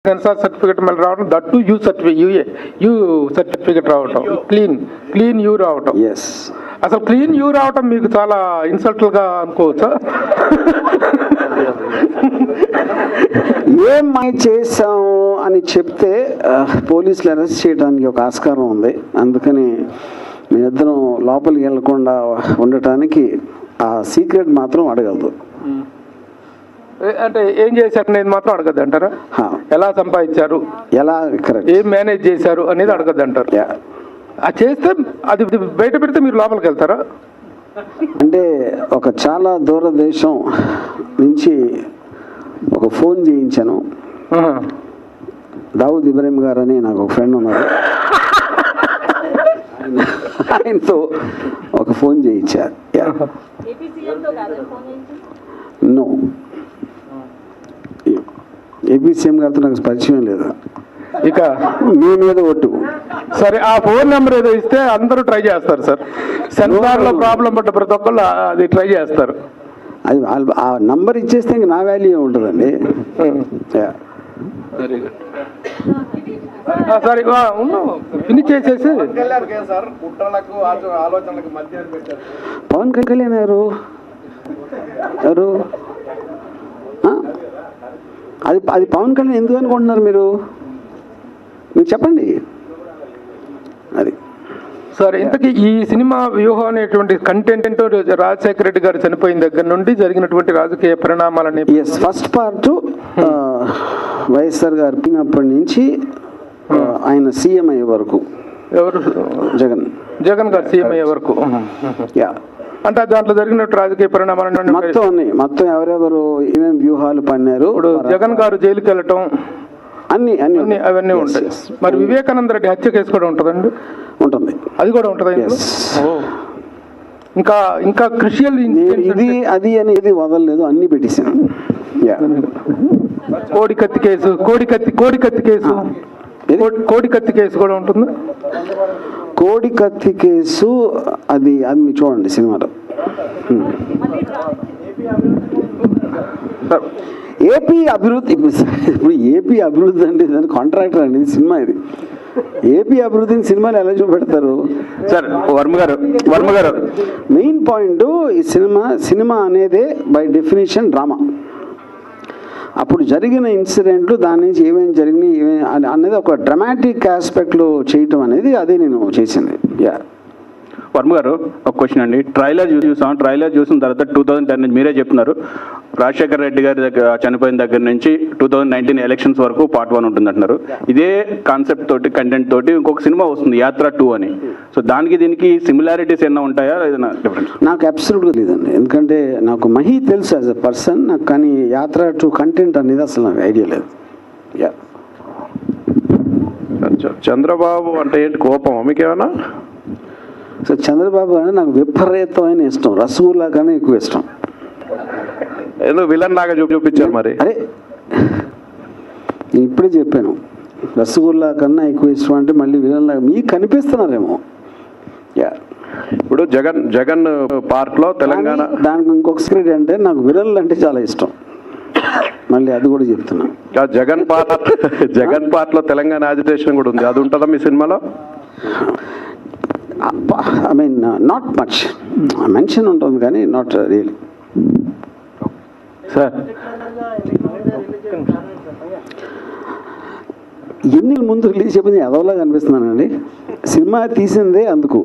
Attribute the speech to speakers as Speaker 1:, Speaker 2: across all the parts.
Speaker 1: Censor certificate మళ్ళీ రావడం, that you certificate రావటం, క్లీన్ యూ రావటం. అసలు క్లీన్ యూ రావటం మీకు చాలా ఇన్సల్ట్గా అనుకోవచ్చా?
Speaker 2: ఏం మై చేసాము అని చెప్తే పోలీసులు అరెస్ట్ చేయడానికి ఒక ఆస్కారం ఉంది. అందుకని మేమిద్దరం లోపలికి వెళ్లకుండా ఉండటానికి ఆ సీక్రెట్ మాత్రం అడగలదు.
Speaker 1: అంటే ఏం చేశారు అనేది మాత్రం అడగద్దు అంటారా? ఎలా సంపాదించారు, ఎలా ఏం మేనేజ్ చేశారు అనేది అడగద్దు అంటారు. అది చేస్తే అది బయట పెడితే మీరు లోపలికి వెళ్తారా?
Speaker 2: అంటే ఒక చాలా దూర దేశం నుంచి ఒక ఫోన్ చేయించాను. దావుద్ ఇబ్రాహిం గారు అని నాకు ఒక ఫ్రెండ్ ఉన్నారు. ఆయనతో ఒక ఫోన్ చేయించారు. నో, ఏపీ సీఎం గారితో నాకు పరిచయం లేదు.
Speaker 1: ఇక
Speaker 2: మీ మీద ఒట్టు.
Speaker 1: సరే, ఆ ఫోన్ నెంబర్ ఏదో ఇస్తే అందరూ ట్రై చేస్తారు సార్. సెన్సార్లో ప్రాబ్లం పడ్డ ప్రతి ఒక్కళ్ళు అది ట్రై చేస్తారు.
Speaker 2: అది ఆ నంబర్ ఇచ్చేస్తే ఇంక నా వాల్యూ ఉంటుందండి.
Speaker 1: సరే, ఫినిష్ చేసేసి
Speaker 2: పవన్ కళ్యాణ్ ఎవరు అది పవన్ కళ్యాణ్ ఎందుకు అనుకుంటున్నారు మీరు చెప్పండి. అది
Speaker 1: సార్, ఇంతకీ ఈ సినిమా వ్యూహం అనేటువంటి కంటెంట్ రాజశేఖర రెడ్డి గారు చనిపోయిన దగ్గర నుండి జరిగినటువంటి రాజకీయ పరిణామాలని.
Speaker 2: ఫస్ట్ పార్ట్ వైఎస్ఆర్ గారు పిన్నప్పటి నుంచి ఆయన సీఎం అయ్యే వరకు.
Speaker 1: ఎవరు? జగన్ గారు సీఎం అయ్యే వరకు. అంటే దాంట్లో జరిగినట్టు రాజకీయ పరిణామాలు
Speaker 2: మొత్తం ఎవరెవరు ఏమేమి వ్యూహాలు పన్నారు.
Speaker 1: ఇప్పుడు జగన్ గారు జైలుకి వెళ్ళటం అన్ని అవన్నీ ఉంటాయి. మరి వివేకానంద రెడ్డి హత్య కేసు కూడా ఉంటుందండి?
Speaker 2: ఉంటుంది.
Speaker 1: అది కూడా ఉంటుంది. ఇంకా క్రిషియల్
Speaker 2: అది అనేది వదలలేదు, అన్ని పెట్టేసాను.
Speaker 1: కోడికత్తి కేసు కోడికత్తి కేసు కూడా ఉంటుంది.
Speaker 2: కోడికత్తి కేసు అది చూడండి సినిమాలో. ఏపీ అభివృద్ధి, ఇప్పుడు ఏపీ అభివృద్ధి అంటే దాని కాంట్రాక్టర్ అండి సినిమా. ఇది ఏపీ అభివృద్ధిని సినిమాలు ఎలా చూపెడతారు
Speaker 1: సార్? వర్మ గారు
Speaker 2: మెయిన్ పాయింట్ ఈ సినిమా అనేదే బై డెఫినేషన్ డ్రామా. అప్పుడు జరిగిన ఇన్సిడెంట్లు, దాని నుంచి ఏమేమి జరిగినాయి అనేది ఒక డ్రామాటిక్ ఆస్పెక్ట్లో చేయటం అనేది అదే నేను చేసింది.
Speaker 3: వర్మ గారు, ఒక క్వశ్చన్ అండి. ట్రైలర్ చూసిన తర్వాత 2010 నుంచి మీరే చెప్తున్నారు రాజశేఖర రెడ్డి గారి దగ్గర చనిపోయిన దగ్గర నుంచి 2019 ఎలక్షన్స్ వరకు పార్ట్ 1 ఉంటుంది అంటున్నారు. ఇదే కాన్సెప్ట్ తోటి, కంటెంట్ తోటి ఇంకొక సినిమా వస్తుంది యాత్ర 2 అని. సో దీనికి సిమిలారిటీస్ ఏమైనా ఉంటాయా, ఏదైనా డిఫరెన్స్?
Speaker 2: నాకు అబ్సల్యూట్గా లేదండి. ఎందుకంటే నాకు మహి తెలుసు యాజ్ ఎ పర్సన్, నాకు కానీ యాత్ర 2 కంటెంట్ అనేది అసలు నాకు ఐడియా లేదు.
Speaker 1: చంద్రబాబు అంటే ఏంటి, కోపం మీకేమన్నా?
Speaker 2: సో చంద్రబాబు అంటే నాకు విపరీతమైన ఇష్టం, రసగుల్లా కన్నా ఎక్కువ ఇష్టం.
Speaker 1: ఏదో విలన్ లాగా చూపించారు. మరి
Speaker 2: అరే, నేను ఇప్పుడే చెప్పాను, రసగుల్లా కన్నా ఎక్కువ ఇష్టం అంటే మళ్ళీ విలన్ లాగా మీకు కనిపిస్తున్నారేమో.
Speaker 1: ఇప్పుడు జగన్ పార్ట్లో తెలంగాణ,
Speaker 2: దానికి ఇంకొక సీక్రెట్ అంటే నాకు విలన్లు అంటే చాలా ఇష్టం. మళ్ళీ అది కూడా చెప్తున్నా.
Speaker 1: జగన్ పార్ట్లో తెలంగాణ యాజిటేషన్ కూడా ఉంది, అది ఉంటుందా మీ సినిమాలో?
Speaker 2: I mean not much mention ఉంటుంది కానీ నాట్ రియల్లీ.
Speaker 1: సార్,
Speaker 2: ఎన్నికల ముందు రిలీజ్ చెప్పింది ఎదవలాగా అనిపిస్తున్నానండి. సినిమా తీసిందే అందుకు.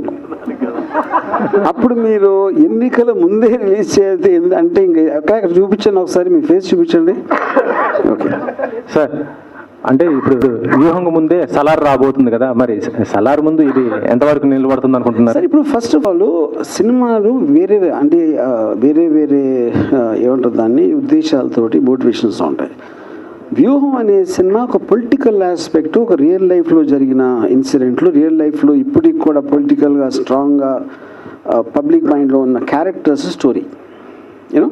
Speaker 2: అప్పుడు మీరు ఎన్నికల ముందే రిలీజ్ చేయాలి అంటే ఇంక ఎక్కడ చూపించండి, ఒకసారి మీ ఫేస్ చూపించండి. ఓకే
Speaker 4: సార్, అంటే ఇప్పుడు వ్యూహంగా ముందే సలార్ రాబోతుంది కదా, మరి సలార్ ముందు ఇది ఎంతవరకు నిలబడుతుంది అనుకుంటున్నారు?
Speaker 2: సార్, ఇప్పుడు ఫస్ట్ ఆఫ్ ఆల్ సినిమాలు వేరే అంటే వేరే ఏమంటారు దాన్ని, ఉద్దేశాలతోటి మోటివేషన్స్ ఉంటాయి. వ్యూహం అనే సినిమా ఒక పొలిటికల్ ఆస్పెక్ట్, ఒక రియల్ లైఫ్లో జరిగిన ఇన్సిడెంట్లు, రియల్ లైఫ్లో ఇప్పటికి కూడా పొలిటికల్గా స్ట్రాంగ్గా పబ్లిక్ మైండ్లో ఉన్న క్యారెక్టర్స్ స్టోరీ. యూనో,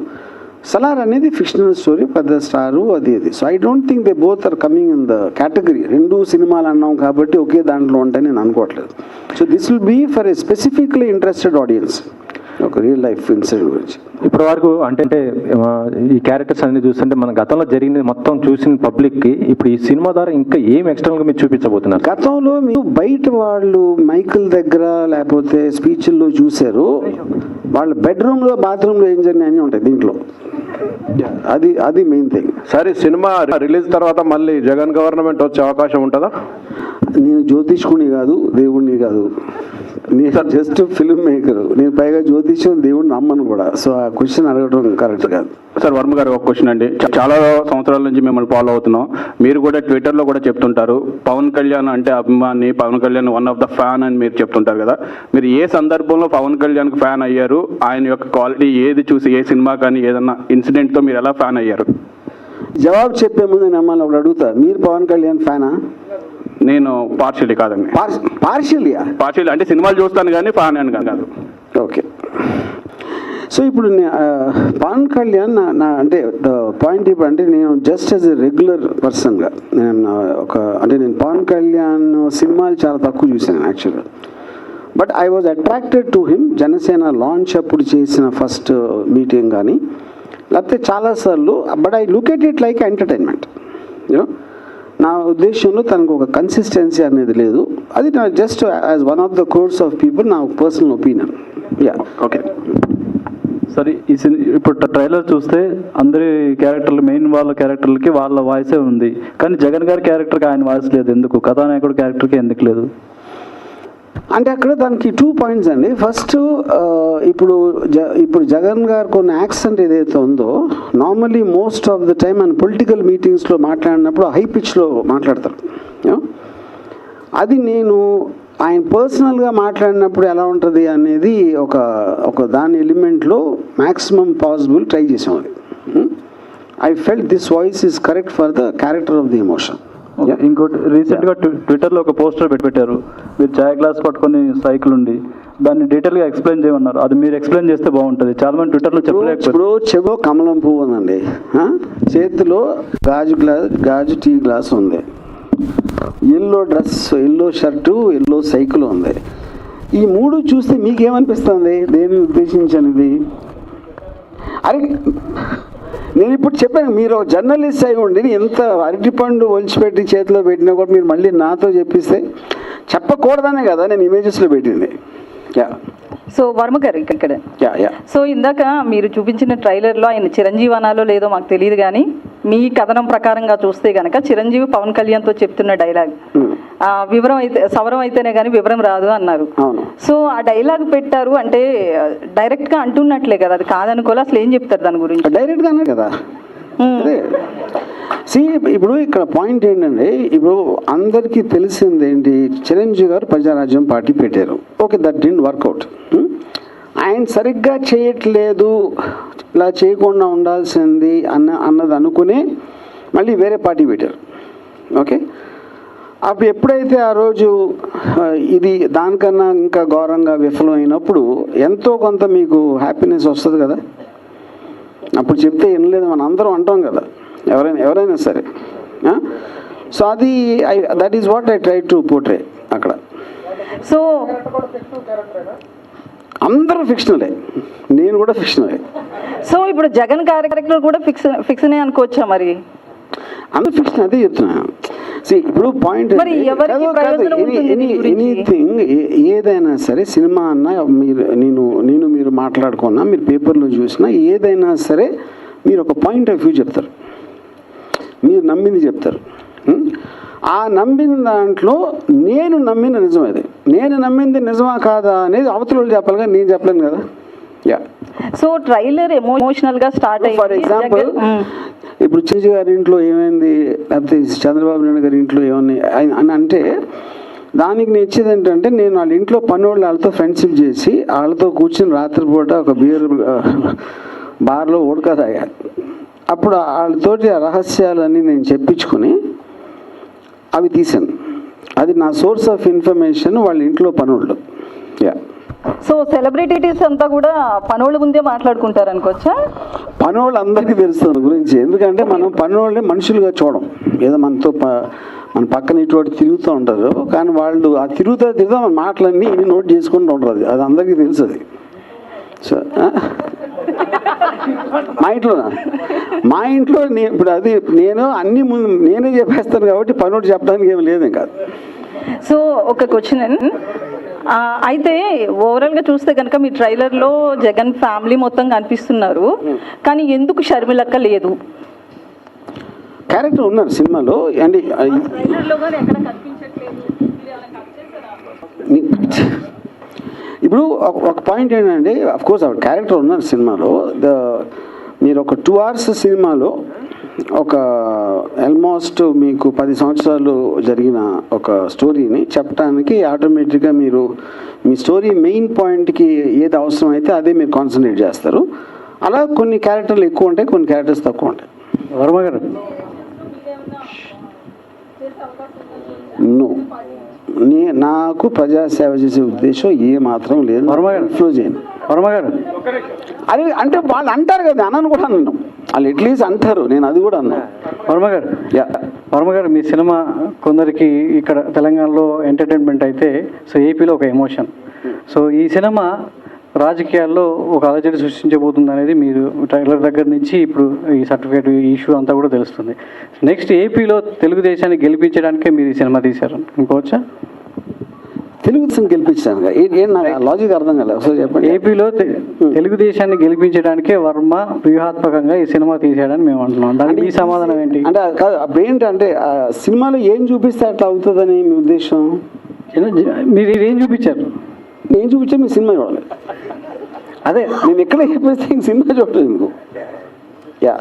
Speaker 2: సలార్ అనేది ఫిక్షనల్ స్టోరీ, పెద్ద స్టారు అది. So I don't think they both are coming in the category. 2 సినిమాలు అన్నాం కాబట్టి ఒకే దాంట్లో ఉంటాయని నేను అనుకోవట్లేదు. So this will be for a specifically interested audience. ఒక రియల్ లైఫ్ ఇన్సిడెంట్ గురించి.
Speaker 4: ఇప్పటి వరకు అంటే ఈ క్యారెక్టర్స్ అన్ని చూస్తుంటే మన గతంలో జరిగింది మొత్తం చూసిన పబ్లిక్కి ఇప్పుడు ఈ సినిమా ద్వారా ఇంకా ఏం ఎక్స్టర్నల్గా మీరు చూపించబోతున్నారు?
Speaker 2: గతంలో మీరు బయట వాళ్ళు మైకుల దగ్గర లేకపోతే స్పీచ్ల్లో చూశారు, వాళ్ళ బెడ్రూమ్లో బాత్రూంలో ఏం జరిగినాయని ఉంటాయి దీంట్లో. అది మెయిన్ థింగ్.
Speaker 5: సరే, సినిమా రిలీజ్ తర్వాత మళ్ళీ జగన్ గవర్నమెంట్ వచ్చే అవకాశం ఉంటుందా?
Speaker 2: నేను జ్యోతిష్కుని కాదు, దేవుణ్ణి కాదు, నేను జస్ట్ ఫిల్మ్ మేకర్. నేను పైగా జ్యోతిష్యం దేవుడిని నమ్మను కూడా. సో ఆ క్వశ్చన్ అడగడం కరెక్ట్ కాదు.
Speaker 3: సార్ వర్మ గారు, ఒక క్వశ్చన్ అండి. చాలా సంవత్సరాల నుంచి మిమ్మల్ని ఫాలో అవుతున్నాం. మీరు కూడా ట్విట్టర్లో కూడా చెప్తుంటారు పవన్ కళ్యాణ్ అంటే అభిమాని, Pawan Kalyan one of the fan అని మీరు చెప్తుంటారు కదా. మీరు ఏ సందర్భంలో పవన్ కళ్యాణ్కి ఫ్యాన్ అయ్యారు? ఆయన యొక్క క్వాలిటీ ఏది చూసి, ఏ సినిమా కానీ ఏదన్నా ఇన్సిడెంట్తో మీరు ఎలా ఫ్యాన్ అయ్యారు?
Speaker 2: జవాబు చెప్పే ముందు నమ్మల్ని ఒకటి అడుగుతా, మీరు పవన్ కళ్యాణ్ ఫ్యానా?
Speaker 3: నేను పార్షియలీ కాదండి. పార్షియల్ అంటే సినిమాలు చూస్తాను కానీ ఫ్యాన్ అని కాదు.
Speaker 2: ఓకే. సో ఇప్పుడు పవన్ కళ్యాణ్ నా అంటే పాయింట్ ఇప్పుడు అంటే నేను జస్ట్ యాజ్ ఎ రెగ్యులర్ పర్సన్గా నేను పవన్ కళ్యాణ్ సినిమాలు చాలా తక్కువ చూశాను యాక్చువల్గా. But I was attracted to him. Janasena launch అప్పుడు చేసిన ఫస్ట్ మీటింగ్ కానీ లేకపోతే చాలాసార్లు. But I look at it like entertainment. You know, నా ఉద్దేశంలో తనకు ఒక కన్సిస్టెన్సీ అనేది లేదు. అది నా just as one of the course of people నా పర్సనల్ ఒపీనియన్. Yeah,
Speaker 3: okay.
Speaker 6: సరే, ఇప్పుడు ట్రైలర్ చూస్తే అందరి క్యారెక్టర్లు, మెయిన్ వాళ్ళ క్యారెక్టర్లకి వాళ్ళ వాయిసే ఉంది, కానీ జగన్ గారి క్యారెక్టర్కి ఆయన వాయిస్ లేదు. ఎందుకు? కథానాయకుడు క్యారెక్టర్కి ఎందుకు లేదు?
Speaker 2: అంటే అక్కడ దానికి 2 పాయింట్స్ అండి. ఫస్ట్, ఇప్పుడు జగన్ గారు కొన్ని యాక్సెంట్ ఏదైతే ఉందో, normally most of the time ఆయన పొలిటికల్ మీటింగ్స్లో మాట్లాడినప్పుడు హై పిచ్లో మాట్లాడతారు. అది నేను ఆయన పర్సనల్గా మాట్లాడినప్పుడు ఎలా ఉంటుంది అనేది ఒక దాని ఎలిమెంట్లో మ్యాక్సిమం పాసిబుల్ ట్రై చేసాం. అది I felt this voice is correct for the character of the emotion.
Speaker 6: ఇంకోటి, రీసెంట్గా ట్విట్టర్లో ఒక పోస్టర్ పెట్టారు, మీరు చాయ్ గ్లాస్ పట్టుకొని సైకిల్ ఉండి దాన్ని డీటెయిల్గా ఎక్స్ప్లెయిన్ చేయమన్నారు. అది మీరు ఎక్స్ప్లెయిన్ చేస్తే బాగుంటుంది. చాలా మంది ట్విట్టర్లో చెప్పలేకపోయారు.
Speaker 2: ఇప్పుడు చెవో కమలం పువ్వు ఉందండి, చేతిలో గాజు టీ గ్లాస్ ఉంది, yellow dress, yellow shirt, yellow cycle ఉంది. ఈ 3 చూస్తే మీకేమనిపిస్తుంది? దేన్ని ఉద్దేశించనిది? అరే, నేను ఇప్పుడు చెప్పాను, మీరు జర్నలిస్ట్ అయి ఉండి ఎంత అరటిపండు ఒలిచిపెట్టి చేతిలో పెట్టినా కూడా మీరు మళ్ళీ నాతో చెప్పిస్తే చెప్పకూడదనే కదా నేను ఇమేజెస్లో పెట్టింది. యా.
Speaker 7: సో వర్మ గారు ఇక్కడ సో ఇందాక మీరు చూపించిన ట్రైలర్లో ఆయన చిరంజీవి అనాలో లేదో మాకు తెలియదు, కానీ మీ కథనం ప్రకారంగా చూస్తే గనక చిరంజీవి పవన్ కళ్యాణ్తో చెప్తున్న డైలాగ్ వివరం అయితే సవరం అయితేనే కానీ వివరం రాదు అన్నారు. సో ఆ డైలాగ్ పెట్టారు అంటే డైరెక్ట్గా అంటున్నట్లే కదా, అది కాదనుకోలే. అసలు ఏం చెప్తారు దాని గురించి?
Speaker 2: డైరెక్ట్గానే కదా. ఇప్పుడు ఇక్కడ పాయింట్ ఏంటంటే, ఇప్పుడు అందరికీ తెలిసింది ఏంటి, చిరంజీవి గారు ప్రజారాజ్యం పార్టీ పెట్టారు. Okay, that didn't work out. ఆయన సరిగ్గా చేయట్లేదు, ఇలా చేయకుండా ఉండాల్సింది అన్నది అనుకుని మళ్ళీ వేరే పార్టీ పెట్టారు. ఓకే, అప్పుడు ఎప్పుడైతే ఆ రోజు ఇది దానికన్నా ఇంకా ఘోరంగా విఫలమైనప్పుడు ఎంతో కొంత మీకు హ్యాపీనెస్ వస్తుంది కదా. అప్పుడు చెప్తే ఏం లేదు మనం అందరం అంటాం కదా, ఎవరైనా సరే. సో అది that is what I try to portray అక్కడ.
Speaker 7: సో
Speaker 2: అందరూ ఫిక్షనలే, నేను కూడా ఫిక్షనలే.
Speaker 7: సో ఇప్పుడు జగన్ క్యారెక్టర్ కూడా ఫిక్షన్ అనుకోవచ్చా? మరి
Speaker 2: అందరూ ఫిక్షన్, అదే చెప్తున్నాను. ఇప్పుడు పాయింట్ ఎనీథింగ్ ఏదైనా సరే, సినిమా అన్నా మీరు మాట్లాడుకున్నా, మీరు పేపర్లో చూసినా, ఏదైనా సరే మీరు ఒక పాయింట్ ఆఫ్ వ్యూ చెప్తారు, మీరు నమ్మింది చెప్తారు. ఆ నమ్మిన దాంట్లో నేను నమ్మిన నిజం అది, నేను నమ్మింది నిజమా కాదా అనేది అవతల వాళ్ళు చెప్పాలి కానీ నేను చెప్పలేను కదా. యా.
Speaker 7: సో ట్రైలర్ ఎమోషనల్గా స్టార్ట్ అయ్యింది.
Speaker 2: ఫర్ ఎగ్జాంపుల్, ఇప్పుడు చిరంజీవి గారి ఇంట్లో ఏమైంది, లేకపోతే చంద్రబాబు నాయుడు గారి ఇంట్లో ఏమన్నా అని అంటే దానికి నేను ఇచ్చేది ఏంటంటే, నేను వాళ్ళ ఇంట్లో పనివాళ్ళు వాళ్ళతో ఫ్రెండ్షిప్ చేసి వాళ్ళతో కూర్చొని రాత్రిపూట ఒక బీర్ బార్లో ఉడక తాగా. అప్పుడు వాళ్ళతోటి ఆ రహస్యాలన్నీ నేను చెప్పించుకుని అవి తీశాను. అది నా సోర్స్ ఆఫ్ ఇన్ఫర్మేషన్ వాళ్ళ ఇంట్లో పనులు. యా.
Speaker 7: సో సెలబ్రిటీస్ అంతా కూడా పనోళ్ళ ముందే మాట్లాడుకుంటారు అనుకోవచ్చా?
Speaker 2: పనోళ్ళు అందరికీ తెలుస్తుంది గురించి, ఎందుకంటే మనం పనోళ్ళని మనుషులుగా చూడం. ఏదో మనతో మన పక్కన ఇటువంటి తిరుగుతూ ఉంటారు, కానీ వాళ్ళు ఆ తిరుగుతా మన మాటలన్నీ నోట్ చేసుకుంటూ ఉంటారు. అది అందరికీ తెలుసు. అది సో మా ఇంట్లో ఇప్పుడు అది నేను అన్ని ముందు నేనే చెప్పేస్తాను కాబట్టి పనుడు చెప్పడానికి ఏమి లేదు ఇంకా.
Speaker 7: సో ఒక క్వశ్చన్, అయితే ఓవరాల్గా చూస్తే కనుక మీ ట్రైలర్లో జగన్ ఫ్యామిలీ మొత్తం కనిపిస్తున్నారు, కానీ ఎందుకు షర్మిలక్క లేదు?
Speaker 2: క్యారెక్టర్ ఉన్నారు సినిమాలో అండి. ఇప్పుడు ఒక పాయింట్ ఏంటంటే అఫ్కోర్స్ ఆవిడ క్యారెక్టర్ ఉన్నారు సినిమాలో. మీరు ఒక 2 hours సినిమాలో ఒక ఆల్మోస్ట్ మీకు 10 సంవత్సరాలు జరిగిన ఒక స్టోరీని చెప్పడానికి ఆటోమేటిక్గా మీరు మీ స్టోరీ మెయిన్ పాయింట్కి ఏది అవసరం అయితే అదే మీరు కాన్సన్ట్రేట్ చేస్తారు. అలా కొన్ని క్యారెక్టర్లు ఎక్కువ ఉంటాయి, కొన్ని క్యారెక్టర్స్ తక్కువ ఉంటాయి.
Speaker 6: వర్మ గారు
Speaker 2: నాకు ప్రజాసేవ చేసే ఉద్దేశం ఏ మాత్రం లేదు. ఫ్లో చేయను.
Speaker 6: వర్మ గారు
Speaker 2: అది అంటే వాళ్ళు అంటారు కదా, అనను కూడా అన్నాను, వాళ్ళు ఎట్లీస్ట్ అంటారు, నేను అది కూడా అన్నాను.
Speaker 6: వర్మ గారు వర్మ గారు మీ సినిమా కొందరికి ఇక్కడ తెలంగాణలో ఎంటర్టైన్మెంట్ అయితే, సో ఏపీలో ఒక ఎమోషన్. సో ఈ సినిమా రాజకీయాల్లో ఒక అలజడి సృష్టించబోతుంది అనేది మీరు ట్రైలర్ దగ్గర నుంచి ఇప్పుడు ఈ సర్టిఫికేట్ ఇష్యూ అంతా కూడా తెలుస్తుంది. నెక్స్ట్ ఏపీలో తెలుగుదేశాన్ని గెలిపించడానికే మీరు ఈ సినిమా తీశారు అనుకోవచ్చా?
Speaker 2: తెలుగుదేశం గెలిపించాను ఏం నాకు లాజిక్ అర్థం కాలేదు, ఒకసారి చెప్పండి.
Speaker 6: ఏపీలో తెలుగుదేశాన్ని గెలిపించడానికే వర్మ వ్యూహాత్మకంగా ఈ సినిమా తీసాడని మేము అంటున్నాం. దానికి ఈ సమాధానం ఏంటి?
Speaker 2: అంటే కాదు, అప్పుడు ఏంటంటే సినిమాలో ఏం చూపిస్తే అట్లా అవుతుందని మీ ఉద్దేశం?
Speaker 6: మీరు ఏం చూపించారు?
Speaker 2: నేను చూపించా మీ సినిమా చూడాలి. అదే నేను ఎక్కడ చెప్పేస్తే సినిమా చూడలేదు ఎందుకు? యా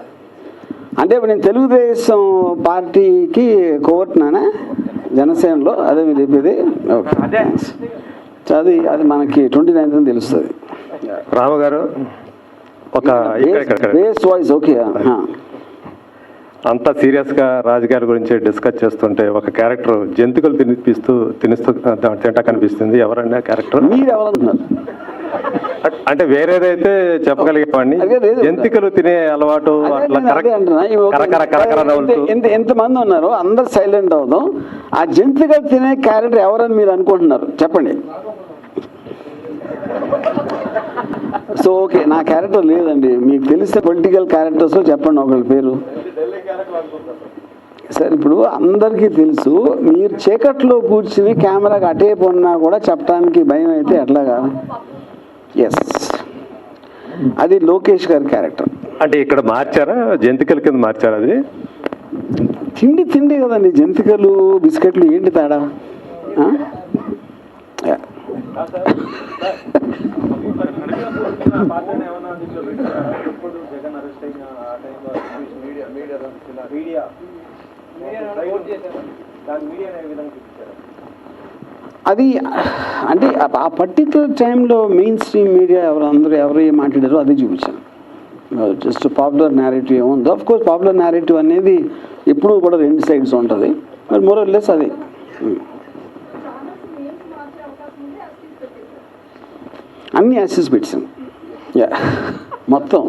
Speaker 2: అంటే ఇప్పుడు నేను తెలుగుదేశం పార్టీకి కోవట్నానా జనసేనలో, అదే మీరు చెప్పేది. ఓకే, అది మనకి 29th తెలుస్తుంది.
Speaker 8: రామగారు ఒక
Speaker 2: బేస్ వాయిస్ ఓకే.
Speaker 8: అంతా సీరియస్గా రాజకీయాల గురించి డిస్కస్ చేస్తుంటే ఒక క్యారెక్టర్ జంతికలు తింటా కనిపిస్తుంది. ఎవరండి ఆ క్యారెక్టర్?
Speaker 2: మీరు ఎవరన్నారు?
Speaker 8: అంటే వేరేదైతే చెప్పగలిగేవాడిని, జంతికలు తినే అలవాటు
Speaker 2: ఎంతమంది ఉన్నారు, అందరు సైలెంట్ అవుదాం. ఆ జంతికలు తినే క్యారెక్టర్ ఎవరని మీరు అనుకుంటున్నారు చెప్పండి. సో ఓకే, నా క్యారెక్టర్ లేదండి. మీకు తెలిసిన పొలిటికల్ క్యారెక్టర్స్ చెప్పండి ఒకళ్ళ పేరు. సార్ ఇప్పుడు అందరికీ తెలుసు, మీరు చీకట్లో కూర్చుని కెమెరాకి అటే పొన్నా కూడా చెప్పడానికి భయం అయితే ఎట్లాగా? ఎస్, అది లోకేష్ గారి క్యారెక్టర్.
Speaker 8: అంటే ఇక్కడ మార్చారా, జంతికల కింద మార్చారా? అది
Speaker 2: తిండి కదండి, జంతికలు బిస్కెట్లు ఏంటి తేడా? అది అంటే ఆ పర్టికులర్ టైంలో మెయిన్ స్ట్రీమ్ మీడియా ఎవరు ఏం మాట్లాడారో అది చూపించాను. జస్ట్ పాపులర్ నేరేటివ్ ఏముందో, ఆఫ్ కోర్స్ పాపులర్ నేరేటివ్ అనేది ఎప్పుడూ కూడా 2 sides ఉంటుంది. మరి మోర్ ఆర్ లెస్ అది అన్ని యాక్సెస్ పెట్టాను. యా మొత్తం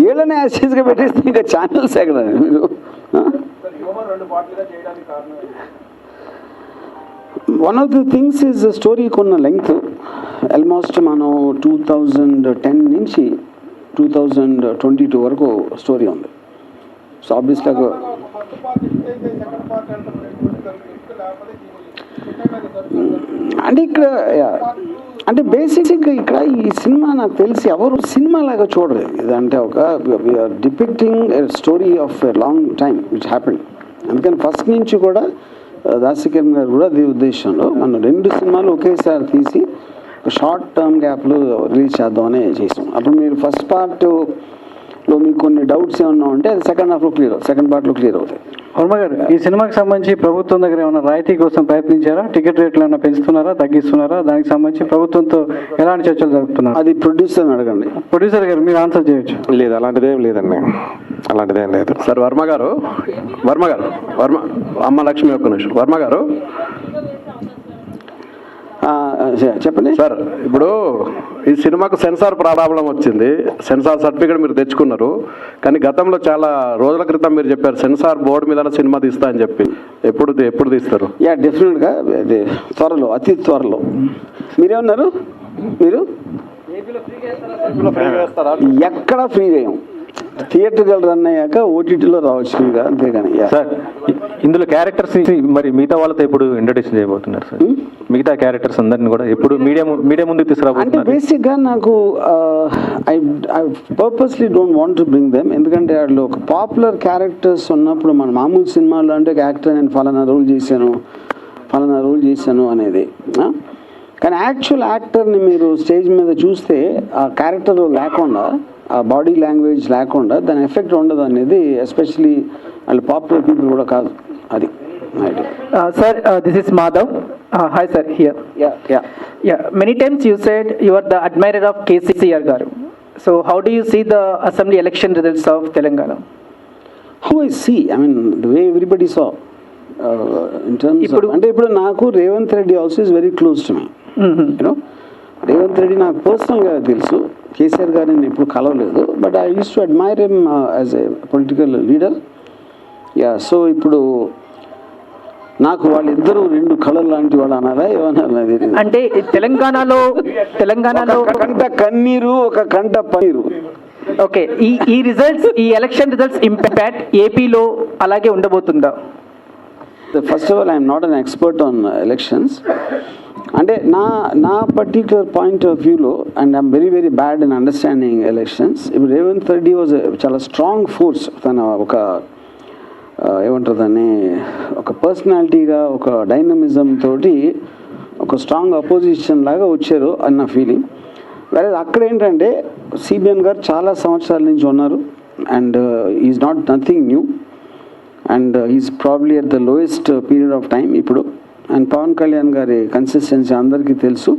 Speaker 2: ఏళ్ళనే యాక్సెస్గా పెట్టేస్తే ఇంకా ఛానల్స్ ఎక్కడ మీరు? One of the things is స్టోరీకి ఉన్న లెంగ్త్ ఆల్మోస్ట్ మనం 2010 నుంచి 2022 వరకు స్టోరీ ఉంది. సో ఆబ్వియస్లీ అంటే ఇక్కడ అంటే బేసిక్గా ఇక్కడ ఈ సినిమా నాకు తెలిసి ఎవరు సినిమా లాగా చూడలేదు. ఇదంటే ఒక depicting story of a long time which happened. అందుకని ఫస్ట్ నుంచి కూడా దాసికిరణ్ గారు కూడా అదే ఉద్దేశంలో మనం 2 సినిమాలు ఒకేసారి తీసి షార్ట్ టర్మ్ గ్యాప్లు రిలీజ్ చేద్దామని చేసాం. అప్పుడు మీరు ఫస్ట్ పార్ట్లో మీకు కొన్ని డౌట్స్ ఏమన్నా ఉంటే అది సెకండ్ పార్ట్లో క్లియర్ అవుతాయి.
Speaker 6: వర్మ గారు, ఈ సినిమాకి సంబంధించి ప్రభుత్వం దగ్గర ఏమైనా రాయితీ కోసం ప్రయత్నించారా? టికెట్ రేట్లు ఏమైనా పెంచుతున్నారా, తగ్గిస్తున్నారా? దానికి సంబంధించి ప్రభుత్వంతో ఎలాంటి చర్చలు జరుపుతున్నారు?
Speaker 2: అది ప్రొడ్యూసర్ని అడగండి.
Speaker 6: ప్రొడ్యూసర్ గారు మీరు ఆన్సర్ చేయొచ్చు.
Speaker 8: లేదు, అలాంటిదేం లేదండి, అలాంటిదేం లేదు.
Speaker 5: సార్ వర్మ గారు అమ్మ లక్ష్మి ఒక్క నిమిషం. వర్మ గారు
Speaker 2: చెప్పండి
Speaker 5: సార్. ఇప్పుడు ఈ సినిమాకు సెన్సార్ ప్రాబ్లం వచ్చింది, సెన్సార్ సర్టిఫికేట్ మీరు తెచ్చుకున్నారు, కానీ గతంలో చాలా రోజుల క్రితం మీరు చెప్పారు సెన్సార్ బోర్డు మీద సినిమా తీస్తా అని చెప్పి. ఎప్పుడు తీస్తారు?
Speaker 2: యా డెఫినెట్గా త్వరలో, అతి త్వరలో. మీరేమన్నారు? మీరు ఎక్కడ ఫ్రీ వేయం. థియేటర్ రన్ అయ్యాక ఓటీటీలో రావచ్చు ఫ్రీగా, అంతేగాని.
Speaker 4: సార్ ఇందులో క్యారెక్టర్స్ మరి మిగతా వాళ్ళతో ఎప్పుడు ఇంట్రడ్యూషన్ చేయబోతున్నారు సార్? మిగతా క్యారెక్టర్స్ అందరిని కూడా ఎప్పుడు మీడియా ముందుకు
Speaker 2: అంటే
Speaker 4: తీసుకురాబోతున్నారు?
Speaker 2: బేసిక్గా నాకు I purposely don't want to bring them. ఎందుకంటే వాళ్ళు ఒక పాపులర్ క్యారెక్టర్స్ ఉన్నప్పుడు మన మామూలు సినిమాల్లో అంటే ఒక యాక్టర్ నేను ఫలానా రోల్ చేశాను అనేది. కానీ యాక్చువల్ యాక్టర్ని మీరు స్టేజ్ మీద చూస్తే ఆ క్యారెక్టర్ లేకుండా, ఆ బాడీ లాంగ్వేజ్ లేకుండా దాని ఎఫెక్ట్ ఉండదు అనేది, ఎస్పెషలీ వాళ్ళు పాపులర్ పీపుల్ కూడా కాదు. అది
Speaker 9: Sir, this is Madhav. Hi sir, here. Yeah. Many times you said you are the admirer of KCR garu. So how do you see the assembly election results of Telangana?
Speaker 2: How I see, I mean, the way everybody saw. In terms of, అంటే ఇప్పుడు నాకు Revanth Reddy also is very close to me. You know Revanth Reddy నాకు పర్సనల్గా తెలుసు, కేసీఆర్ గారిని నేను ఎప్పుడు కలవలేదు, but I use to admire him as a political leader. Yeah, so ఇప్పుడు నాకు వాళ్ళిద్దరూ రెండు కళలు లాంటి వాళ్ళు అనాలా ఏమనాలి?
Speaker 9: అంటే తెలంగాణలో
Speaker 2: ఒక కంట కన్నీరు, ఒక కంట పన్నీరు.
Speaker 9: ఓకే, ఈ రిజల్ట్స్, ఈ ఎలక్షన్ రిజల్ట్స్ ఇంపాక్ట్ ఏపీలో అలాగే ఉండబోతుందా?
Speaker 2: First of all I'm not an expert on elections. అంటే నా పర్టిక్యులర్ పాయింట్ ఆఫ్ వ్యూలో, and I'm very very bad in understanding elections. ఇప్పుడు రేవంత్ రెడ్డి వాజ్ చాలా స్ట్రాంగ్ ఫోర్స్. తన ఒక ఏమంటారు దాన్ని, ఒక పర్సనాలిటీగా, ఒక డైనమిజం తోటి ఒక స్ట్రాంగ్ అపోజిషన్ లాగా వచ్చారు అన్న ఫీలింగ్. వేరే అక్కడ ఏంటంటే సిబిఎన్ గారు చాలా సంవత్సరాల నుంచి ఉన్నారు, and is not nothing new, and is probably at the lowest period of time ఇప్పుడు. అండ్ పవన్ కళ్యాణ్ గారి కన్సిస్టెన్సీ అందరికీ తెలుసు.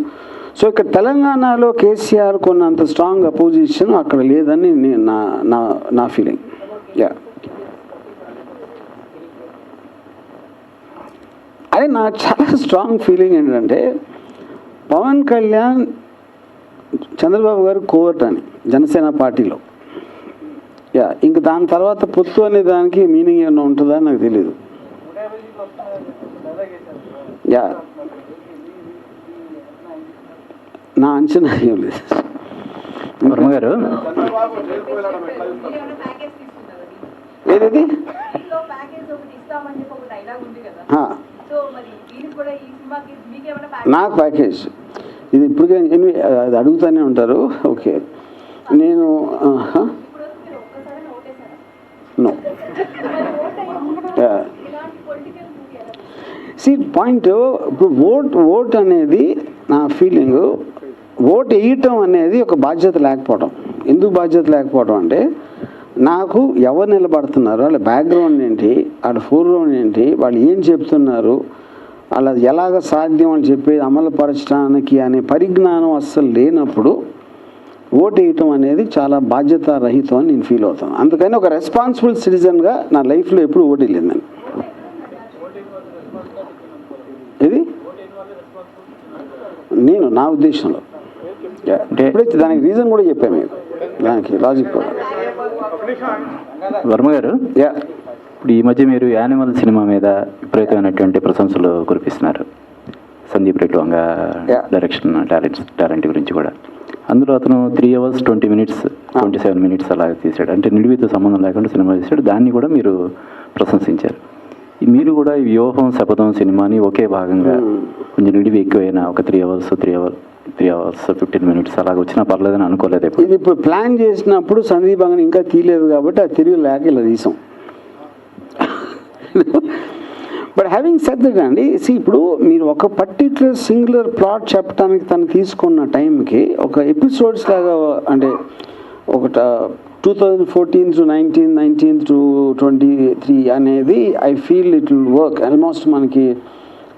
Speaker 2: సో ఇక్కడ తెలంగాణలో కేసీఆర్ కొన్నంత స్ట్రాంగ్ అపోజిషన్ అక్కడ లేదని నా ఫీలింగ్. యా, అదే నా చాలా స్ట్రాంగ్ ఫీలింగ్ ఏంటంటే పవన్ కళ్యాణ్ చంద్రబాబు గారు కోవర్ట్ అని జనసేన పార్టీలో. యా, ఇంక దాని తర్వాత పొత్తు అనే దానికి మీనింగ్ ఏమైనా ఉంటుందా నాకు తెలీదు. యా, నా అంచనా ఏం లేదు.
Speaker 4: వర్మ గారు,
Speaker 2: ఏది నాకు ప్యాకేజ్ ఇది ఇప్పటికే అది అడుగుతూనే ఉంటారు. ఓకే, నేను నో పాయింట్. ఇప్పుడు ఓట్ అనేది నా ఫీలింగ్, ఓట్ వేయటం అనేది ఒక బాధ్యత లేకపోవడం. ఎందుకు బాధ్యత లేకపోవడం అంటే, నాకు ఎవరు నిలబడుతున్నారు, వాళ్ళ బ్యాక్గ్రౌండ్ ఏంటి, వాళ్ళ ఫోర్గ్రౌండ్ ఏంటి, వాళ్ళు ఏం చెప్తున్నారు, వాళ్ళ ఎలాగ సాధ్యం అని చెప్పేది అమలుపరచడానికి అనే పరిజ్ఞానం అస్సలు లేనప్పుడు ఓటు వేయటం అనేది చాలా బాధ్యత రహితం అని నేను ఫీల్ అవుతాను. అందుకని ఒక రెస్పాన్సిబుల్ సిటిజన్గా నా లైఫ్లో ఎప్పుడు ఓటు వెళ్ళింది నేను. ఇది నా ఉద్దేశంలో. ఎప్పుడైతే దానికి రీజన్ కూడా చెప్పాను మీకు, దానికి లాజిక్ కూడా.
Speaker 4: వర్మ గారు,
Speaker 2: యా,
Speaker 4: ఇప్పుడు ఈ మధ్య మీరు యానిమల్ సినిమా మీద విపరీతమైనటువంటి ప్రశంసలు కురిపిస్తున్నారు. సందీప్ రెడ్డి వంగ డైరెక్షన్ టాలెంట్ గురించి కూడా. అందులో అతను 3 hours 20 minutes 27 minutes అలా తీశాడు. అంటే నిడివితో సంబంధం లేకుండా సినిమా తీశాడు. దాన్ని కూడా మీరు ప్రశంసించారు. మీరు కూడా ఈ వ్యూహం శపథం సినిమాని ఒకే భాగంగా కొంచెం నిడివి ఎక్కువైనా ఒక 3 hours 15 minutes అలాగ వచ్చినా పర్లేదని అనుకోలేదు.
Speaker 2: ఇది ఇప్పుడు ప్లాన్ చేసినప్పుడు సందీప్ అంగని ఇంకా తీయలేదు కాబట్టి ఆ తిరిగి లేక ఇలా తీసాం. బట్ హ్యావింగ్ సెడ్ దట్ అండి, ఇప్పుడు మీరు ఒక పర్టిక్యులర్ సింగులర్ ప్లాట్ చెప్పడానికి తను తీసుకున్న టైంకి ఒక ఎపిసోడ్స్ లాగా, అంటే ఒక 2014 to 19 to 23 అనేది I feel it will work. Almost మనకి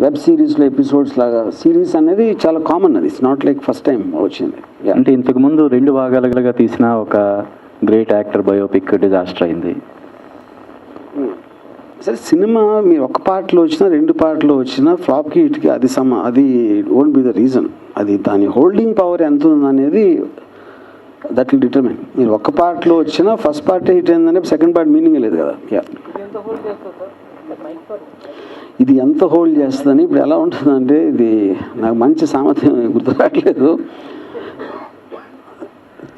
Speaker 2: వెబ్ సిరీస్లో ఎపిసోడ్స్ లాగా సిరీస్ అనేది చాలా కామన్. అది it's not like first time వచ్చింది.
Speaker 4: అంటే ఇంతకుముందు 2 భాగాలుగా తీసిన ఒక గ్రేట్ యాక్టర్ బయోపిక్ డిజాస్టర్ అయింది.
Speaker 2: సరే, సినిమా మీరు ఒక పార్ట్లో వచ్చినా 2 పార్ట్లో వచ్చినా ఫ్లాప్కి ఇటుకి అది వోంట్ బి ద రీజన్. అది దాని హోల్డింగ్ పవర్ ఎంత ఉందనేది దట్ విల్ డిటర్మైన్. మీరు ఒక్క పార్ట్లో వచ్చినా ఫస్ట్ పార్ట్ హిట్ అయిందంటే సెకండ్ పార్ట్ మీనింగ్ లేదు కదా. ఇది ఎంత హోల్డ్ చేస్తుందని ఇప్పుడు ఎలా ఉంటుందంటే, ఇది నాకు మంచి సామర్థ్యం గుర్తు రావట్లేదు.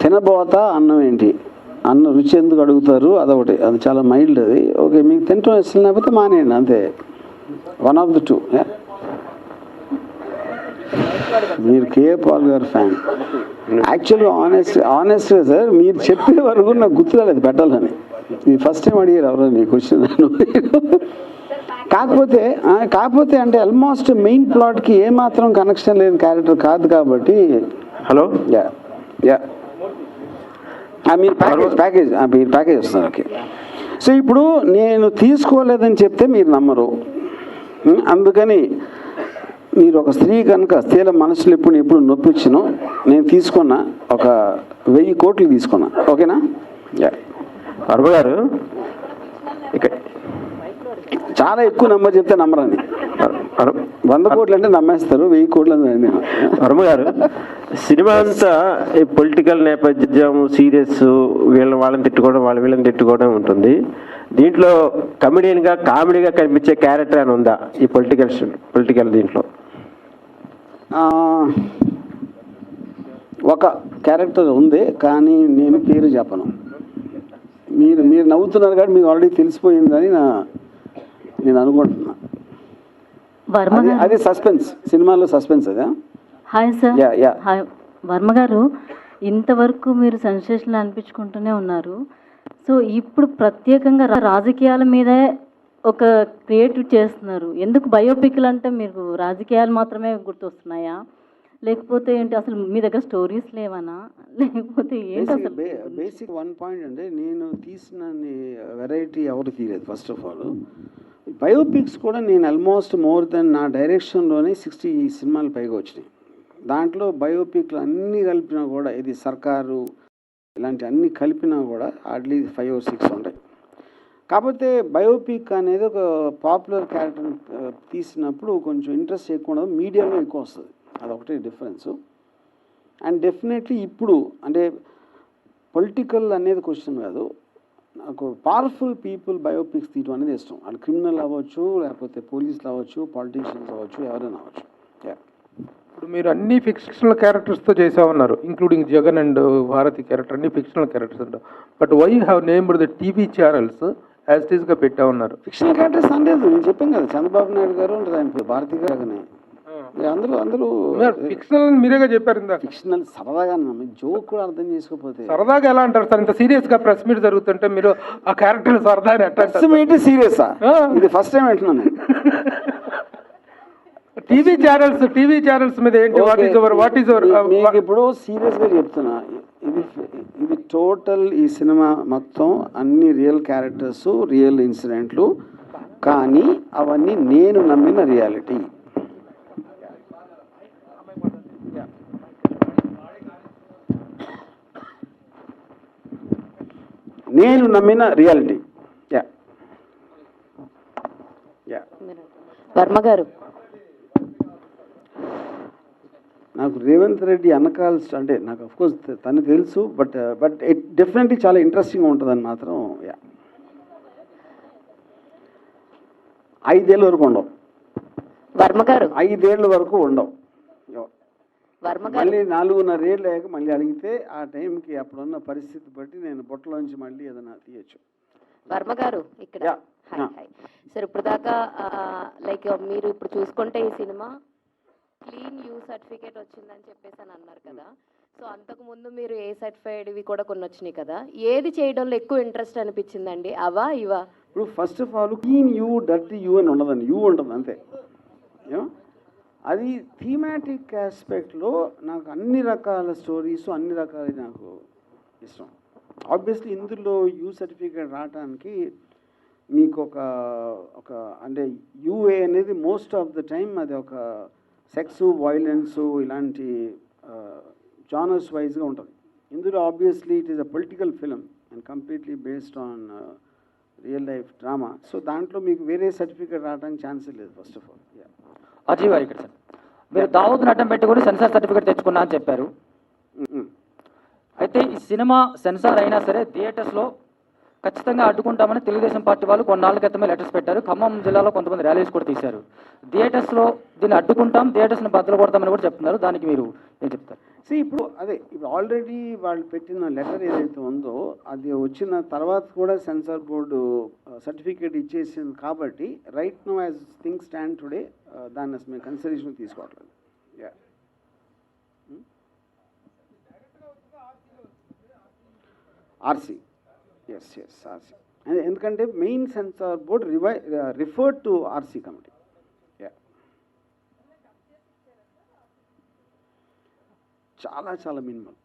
Speaker 2: తినబోతా అన్నం ఏంటి, అన్న రుచి ఎందుకు అడుగుతారు, అదొకటి, అది చాలా మైల్డ్ అది. ఓకే, మీకు తింటాం ఇష్టం లేకపోతే మానేయండి, అంతే. One of the two. మీరు కేఏ పాల్ గారు ఫ్యాన్. యాక్చువల్గా ఆనెస్ట్గా సార్ మీరు చెప్పే వరకు నాకు గుర్తురాలేదు పెట్టాలని. మీ ఫస్ట్ టైం అడిగారు ఎవరో మీ క్వశ్చన్. కాకపోతే అంటే ఆల్మోస్ట్ మెయిన్ ప్లాట్కి ఏమాత్రం కనెక్షన్ లేని క్యారెక్టర్ కాదు కాబట్టి.
Speaker 5: హలో,
Speaker 2: మీరు ప్యాకేజ్ వస్తున్నారు. ఓకే, సో ఇప్పుడు నేను తీసుకోలేదని చెప్తే మీరు నమ్మరు. అందుకని మీరు ఒక స్త్రీ కనుక స్త్రీల మనసులు ఎప్పుడు నొప్పించను. నేను తీసుకున్నా ఒక 1000 కోట్లు తీసుకున్నా. ఓకేనా?
Speaker 5: వర్మ గారు ఇక్కడ
Speaker 2: చాలా ఎక్కువ నెంబర్ చెప్తే నమ్మరని. 100 కోట్లు అంటే నమ్మేస్తారు, 1000 కోట్లు అని.
Speaker 5: వర్మ గారు, సినిమా అంతా ఈ పొలిటికల్ నేపథ్యం, సీరియస్, వాళ్ళని తిట్టుకోవడం, వీళ్ళని తిట్టుకోవడం ఉంటుంది. దీంట్లో కామెడీగా కనిపించే క్యారెక్టర్ అని ఉందా ఈ పొలిటికల్ దీంట్లో?
Speaker 2: ఒక క్యారెక్టర్ ఉంది, కానీ నేను పేరు చెప్పను. మీరు నవ్వుతున్నారు కాబట్టి మీకు ఆల్రెడీ తెలిసిపోయిందని నేను అనుకుంటున్నా. అది సస్పెన్స్, సినిమాలో సస్పెన్స్. అదే.
Speaker 10: Hi sir. హాయ్ వర్మ గారు, ఇంతవరకు మీరు సెన్సేషన్ అనిపించుకుంటూనే ఉన్నారు. సో ఇప్పుడు ప్రత్యేకంగా రాజకీయాల మీదే ఒక క్రియేటివ్ చేస్తున్నారు. ఎందుకు బయోపిక్లు అంటే మీకు రాజకీయాలు మాత్రమే గుర్తొస్తున్నాయా, లేకపోతే ఏంటి, అసలు మీ దగ్గర స్టోరీస్ లేవనా, లేకపోతే ఏంటి అసలు?
Speaker 2: బేసిక్ 1 పాయింట్ అంటే నేను తీసిన వెరైటీ ఎవరు తీయలేదు. ఫస్ట్ ఆఫ్ ఆల్ బయోపిక్స్ కూడా నేను ఆల్మోస్ట్ మోర్ దెన్ నా డైరెక్షన్లోనే 60 సినిమాలు పైగా వచ్చినాయి. దాంట్లో బయోపిక్లు అన్నీ కలిపినా కూడా, ఇది సర్కారు ఇలాంటి అన్నీ కలిపినా కూడా హార్డ్లీ 5 or 6 ఉంటాయి. కాకపోతే బయోపిక్ అనేది ఒక పాపులర్ క్యారెక్టర్ తీసినప్పుడు కొంచెం ఇంట్రెస్ట్ ఎక్కువ ఉండదు, మీడియాలో ఎక్కువ వస్తుంది. అదొకటే డిఫరెన్స్. అండ్ డెఫినెట్లీ ఇప్పుడు అంటే పొలిటికల్ అనేది క్వశ్చన్ కాదు, నాకు పవర్ఫుల్ పీపుల్ బయోపిక్స్ తీయడం అనేది ఇష్టం. వాళ్ళు క్రిమినల్ అవ్వచ్చు, లేకపోతే పోలీసులు అవ్వచ్చు, పాలిటీషియన్స్ అవ్వచ్చు, ఎవరైనా అవ్వచ్చు.
Speaker 1: ఇప్పుడు మీరు అన్ని ఫిక్షనల్ క్యారెక్టర్స్తో చేసామన్నారు, including Jagan and Bharathi character, అన్ని ఫిక్షనల్ క్యారెక్టర్స్ అంటారు. But why you have named the TV channels as it ఈస్గా పెట్టామన్నారు?
Speaker 2: ఫిక్షనల్ క్యారెక్టర్స్ అనలేదు, నేను చెప్పాను కదా, చంద్రబాబు నాయుడు గారు ఉంటుంది ఆయన భారతి గారు. అందరూ
Speaker 1: ఫిక్షనల్ మీరేగా చెప్పారు ఇందా.
Speaker 2: ఫిక్షనల్ సరదాగా జోక్ కూడా అర్థం చేసుకోకపోతే
Speaker 1: సరదాగా ఎలా అంటారు సార్? ఇంత సీరియస్ గా ప్రెస్ మీట్ జరుగుతుంటే మీరు ఆ క్యారెక్టర్ సరదా
Speaker 2: ప్రెస్ మీట్ సీరియసా? ఇది ఫస్ట్ టైం అంటున్నాను.
Speaker 1: టీవీ ఛానల్స్ మీద ఏంటి? వాట్ ఈస్ అవర్
Speaker 2: మీకు ఇప్పుడు సీరియస్ గా చెప్తున్నా, ఇది టోటల్ ఈ సినిమా మొత్తం అన్ని రియల్ క్యారెక్టర్స్, రియల్ ఇన్సిడెంట్లు, కానీ అవన్నీ నేను నమ్మిన రియాలిటీ. నేను నమ్మిన రియాలిటీ.
Speaker 10: వర్మ గారు,
Speaker 2: నాకు రేవంత్ రెడ్డి అనకాల్ అంటే నాకు అఫ్కోర్స్ తను తెలుసు, బట్ ఇట్ డెఫినెట్లీ చాలా ఇంట్రెస్టింగ్ ఉంటుందని మాత్రం. 5 ఏళ్ళ వరకు ఉండవు
Speaker 10: వర్మ గారు,
Speaker 2: 5 ఏళ్ళ వరకు ఉండవు. మళ్ళీ 4.5 ఏళ్ళు అయ్యాక మళ్ళీ అడిగితే ఆ టైంకి అప్పుడున్న పరిస్థితి బట్టి నేను బొట్టలోంచి మళ్ళీ ఏదైనా తీయచ్చు.
Speaker 10: వర్మ గారు ఇక్కడ సార్, ఇప్పుడు దాకా లైక్ మీరు ఇప్పుడు చూసుకుంటే ఈ సినిమా క్లీన్ యూ సర్టిఫికేట్ వచ్చిందని చెప్పేసి అని అన్నారు కదా. సో అంతకు ముందు మీరు ఏ సర్టిఫైడ్ ఇవి కూడా కొన్ని వచ్చినాయి కదా, ఏది చేయడంలో ఎక్కువ ఇంట్రెస్ట్ అనిపించిందండి? అవా ఇవా?
Speaker 2: ఇప్పుడు first of all clean you, dirty you అని ఉండదండి, యూ ఉంటుంది అంతే. అది థీమాటిక్ ఆస్పెక్ట్లో నాకు అన్ని రకాల స్టోరీస్, అన్ని రకాల నాకు ఇష్టం. ఆబ్వియస్లీ ఇందులో యూ సర్టిఫికేట్ రావడానికి మీకు ఒక అంటే యూఏ అనేది మోస్ట్ ఆఫ్ ద టైం అది ఒక సెక్స్, వైలెన్స్ ఇలాంటి జానర్స్ వైజ్గా ఉంటుంది. ఇందులో obviously it is a political film and completely based on real life drama. So దాంట్లో మీకు వేరే సర్టిఫికేట్ రావడానికి ఛాన్సే లేదు. ఫస్ట్ ఆఫ్ ఆల్
Speaker 11: అజీవ్ ఇక్కడ సార్, మీరు దావూద్ నటం పెట్టి కూడా సెన్సార్ సర్టిఫికేట్ తెచ్చుకున్నా అని చెప్పారు. అయితే ఈ సినిమా సెన్సార్ అయినా సరే థియేటర్స్లో ఖచ్చితంగా అడ్డుకుంటామని తెలుగుదేశం పార్టీ వాళ్ళు కొన్నాళ్ళ క్రితమే లెటర్స్ పెట్టారు. ఖమ్మం జిల్లాలో కొంతమంది ర్యాలీస్ కూడా తీశారు. థియేటర్స్లో దీన్ని అడ్డుకుంటాం, థియేటర్స్ని బద్దలు కొడతామని కూడా చెప్తున్నారు. దానికి మీరు ఏం చెప్తారు?
Speaker 2: ఇప్పుడు ఇప్పుడు ఆల్రెడీ వాళ్ళు పెట్టిన లెటర్ ఏదైతే ఉందో అది వచ్చిన తర్వాత కూడా సెన్సార్ బోర్డు సర్టిఫికేట్ ఇచ్చేసింది కాబట్టి right now as things stand today దాన్ని అసలు మేము కన్సిడరేషన్ తీసుకోవట్లేదు. ఆర్సీ ఎస్ ఆర్సీ ఎందుకంటే main censor board referred to RC committee. చాలా చాలా మినిమం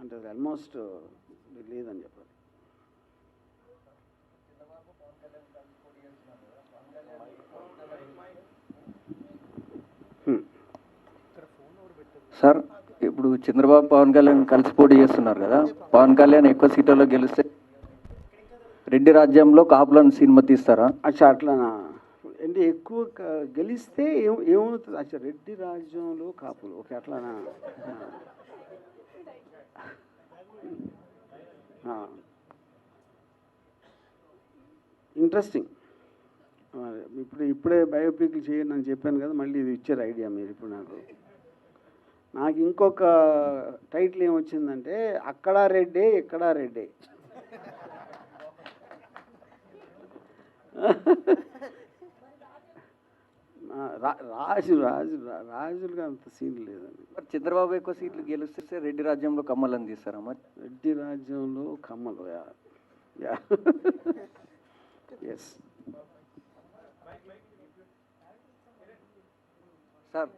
Speaker 2: అంటే అది ఆల్మోస్ట్ లేదని చెప్పాలి.
Speaker 11: సార్ ఇప్పుడు చంద్రబాబు పవన్ కళ్యాణ్ కలిసి పోటీ చేస్తున్నారు కదా, పవన్ కళ్యాణ్ ఎక్కువ సీట్లలో గెలిస్తే రెడ్డి రాజ్యంలో కాపులను సినిమా తీస్తారా?
Speaker 2: అట్లానా అంటే ఎక్కువ గెలిస్తే ఏమవుతుంది? రెడ్డి రాజ్యంలో కాపులు ఓకే అట్లానా? ఇంట్రెస్టింగ్. ఇప్పుడే బయోపిక్లు చేయండి అని చెప్పాను కదా, మళ్ళీ ఇది ఇచ్చారు ఐడియా మీరు. ఇప్పుడు నాకు ఇంకొక టైటిల్ ఏమొచ్చిందంటే అక్కడ రెడ్డే ఇక్కడ రెడ్డే. రాజులుగా అంత సీన్ లేదండి.
Speaker 11: చంద్రబాబు ఎక్కువ సీట్లు గెలిస్తే రెడ్డి రాజ్యంలో కమ్మలని తీస్తారా మరి?
Speaker 2: రెడ్డి రాజ్యంలో కమ్మలు ఎస్
Speaker 11: సార్.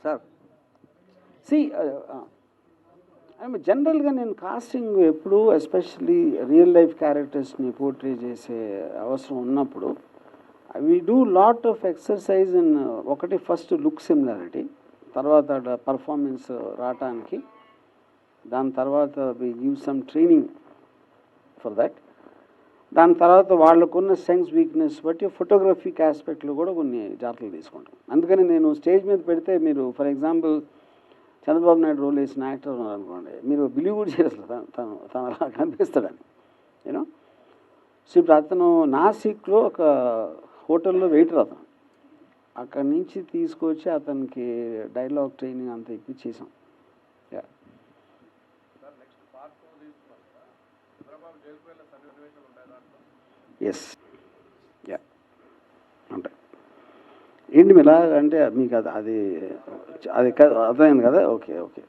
Speaker 2: సార్ జనరల్గా నేను కాస్టింగ్ ఎప్పుడు ఎస్పెషల్లీ రియల్ లైఫ్ క్యారెక్టర్స్ని పోర్ట్రే చేసే అవసరం ఉన్నప్పుడు we do lot of exercise in ఒకటి ఫస్ట్ లుక్ సిమిలారిటీ, తర్వాత పర్ఫార్మెన్స్ రావటానికి, దాని తర్వాత we give some training for that, దాని తర్వాత వాళ్ళకున్న స్ట్రెంగ్స్ వీక్నెస్ బట్టి ఫోటోగ్రఫిక్ ఆస్పెక్ట్లో కూడా కొన్ని జాగ్రత్తలు తీసుకుంటాం. అందుకని నేను స్టేజ్ మీద పెడితే మీరు for example Chandrababu Naidu role వేసిన యాక్టర్ ఉన్నారనుకోండి, మీరు బిలీవ్ కూడా చేయరు తను అలా కనిపిస్తాడని యూనో. సో ఇప్పుడు అతను నాసిక్లో ఒక హోటల్లో వెయిటర్, అతను అక్కడి నుంచి తీసుకొచ్చి అతనికి డైలాగ్ ట్రైనింగ్ అంతా ఇప్పించేసాం. ఎస్ ఉంటాయి. ఏంటి మీరు ఎలా అంటే మీకు అది అర్థమైంది కదా? Okay okay.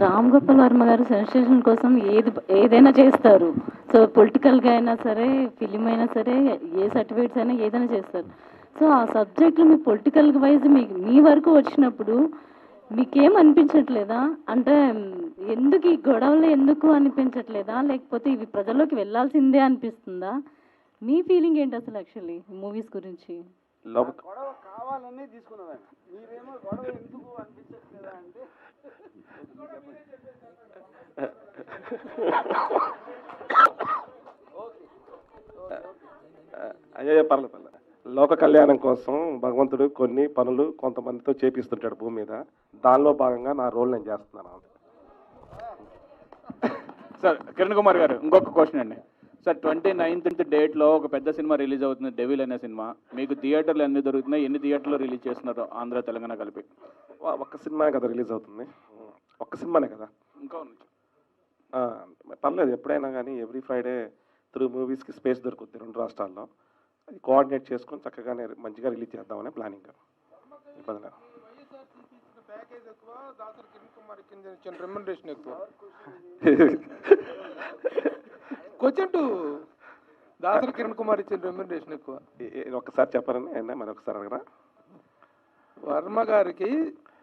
Speaker 10: Ram Gopal Varma garu sensation కోసం ఏదైనా చేస్తారు. సో పొలిటికల్గా అయినా సరే, ఫిలిం అయినా సరే, ఏ సర్టిఫికేట్స్ అయినా ఏదైనా చేస్తారు. సో ఆ సబ్జెక్టులు మీ పొలిటికల్ వైజ్ మీ వరకు వచ్చినప్పుడు మీకేం అనిపించట్లేదా? అంటే ఎందుకు ఈ గొడవలు ఎందుకు అనిపించట్లేదా? లేకపోతే ఇవి ప్రజల్లోకి వెళ్ళాల్సిందే అనిపిస్తుందా? మీ ఫీలింగ్ ఏంటి అసలు యాక్చువల్లీ మూవీస్ గురించి?
Speaker 2: గొడవ కావాలనే తీసుకున్నదండి, మీరేమో గొడవ ఎందుకు అనిపించట్లేదా అంటే
Speaker 8: అయ్యే పర్లేదు. లోక కళ్యాణం కోసం భగవంతుడు కొన్ని పనులు కొంతమందితో చేపిస్తుంటాడు భూమి మీద, దానిలో భాగంగా నా రోల్ నేను చేస్తున్నాను.
Speaker 3: సార్ కిరణ్ కుమార్ గారు, ఇంకొక క్వశ్చన్ అండి. సార్ 29th డేట్లో ఒక పెద్ద సినిమా రిలీజ్ అవుతుంది, డెవిల్ అనే సినిమా. మీకు థియేటర్లు ఎన్ని దొరుకుతున్నాయి, ఎన్ని థియేటర్లో రిలీజ్ చేస్తున్నారు ఆంధ్ర తెలంగాణ కలిపి?
Speaker 8: ఒక్క సినిమా కదా రిలీజ్ అవుతుంది, ఒక్క సినిమానే కదా.
Speaker 3: ఇంకా
Speaker 8: పర్లేదు, ఎప్పుడైనా కానీ ఎవ్రీ ఫ్రైడే 3 మూవీస్కి స్పేస్ దొరుకుతుంది 2 రాష్ట్రాల్లో. అది కోఆర్డినేట్ చేసుకొని చక్కగానే మంచిగా రిలీజ్ చేద్దామనే ప్లానింగ్. ఇబ్బంది
Speaker 1: క్వశ్చన్ టు దాసరి కిరణ్ కుమార్ ఇచ్చిన రెమ్యునరేషన్ ఎక్కువ.
Speaker 8: ఒక్కసారి చెప్పారని మరి ఒకసారి అడగరా?
Speaker 1: వర్మ గారికి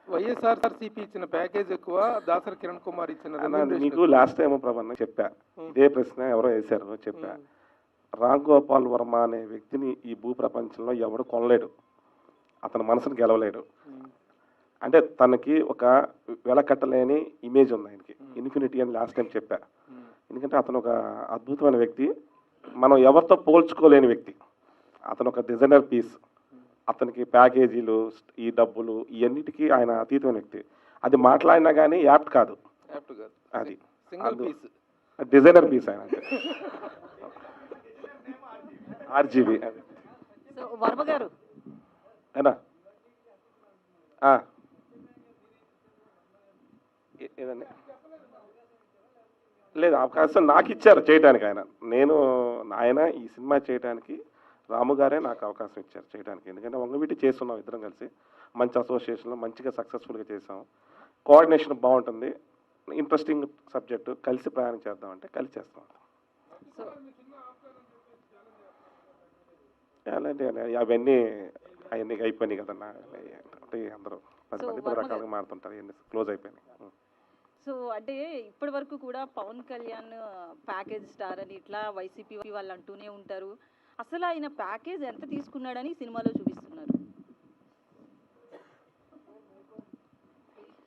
Speaker 1: వైఎస్ఆర్సీపీ ఇచ్చిన ప్యాకేజ్ ఎక్కువ, దాసరి కిరణ్ కుమార్ ఇచ్చిన remuneration
Speaker 8: మీకు లాస్ట్ టైం ప్రభన్న చెప్పా, ఇదే ప్రశ్న ఎవరో వేశారు చెప్పా. రామ్ గోపాల్ వర్మ అనే వ్యక్తిని ఈ భూ ప్రపంచంలో ఎవడు కొనలేడు, అతని మనసును గెలవలేడు. అంటే తనకి ఒక వెలకట్టలేని ఇమేజ్ ఉంది ఆయనకి, ఇన్ఫినిటీ అని లాస్ట్ టైం చెప్పా. ఎందుకంటే అతను ఒక అద్భుతమైన వ్యక్తి, మనం ఎవరితో పోల్చుకోలేని వ్యక్తి. అతను ఒక డిజైనర్ పీస్, అతనికి ప్యాకేజీలు, ఈ డబ్బులు, ఇవన్నిటికీ ఆయన అతీతమైన వ్యక్తి. అది మాట్లాడినా కానీ యాప్ట్ కాదు, అది డిజైనర్ పీస్ ఆయన. ఆర్జీబీ
Speaker 7: సో వర్మ గారు
Speaker 8: అయినా ఏదండి లేదు, అవకాశం నాకు ఇచ్చారు చేయడానికి. ఆయన ఈ సినిమా చేయడానికి రాము గారే నాకు అవకాశం ఇచ్చారు చేయడానికి. ఎందుకంటే వంగవీటి చేస్తున్నాం ఇద్దరం కలిసి, మంచి అసోసియేషన్లో మంచిగా సక్సెస్ఫుల్గా చేసాం. కోఆర్డినేషన్ బాగుంటుంది, ఇంట్రెస్టింగ్ సబ్జెక్టు, కలిసి ప్రయాణం చేద్దామంటే కలిసి చేస్తాం. అలాంటి అవన్నీ అయిపోయినాయి కదన్నా, అందరూ 10 మంది 10 రకాలుగా మారుతుంటారు, ఇవన్నీ క్లోజ్ అయిపోయినాయి.
Speaker 7: సో అంటే ఇప్పటి వరకు కూడా పవన్ కళ్యాణ్ ప్యాకేజ్ స్టార్ అని ఇట్లా వైసీపీ వాళ్ళు అంటూనే ఉంటారు. అసలు ఆయన ప్యాకేజ్ ఎంత తీసుకున్నాడని సినిమాలో చూపిస్తున్నారు.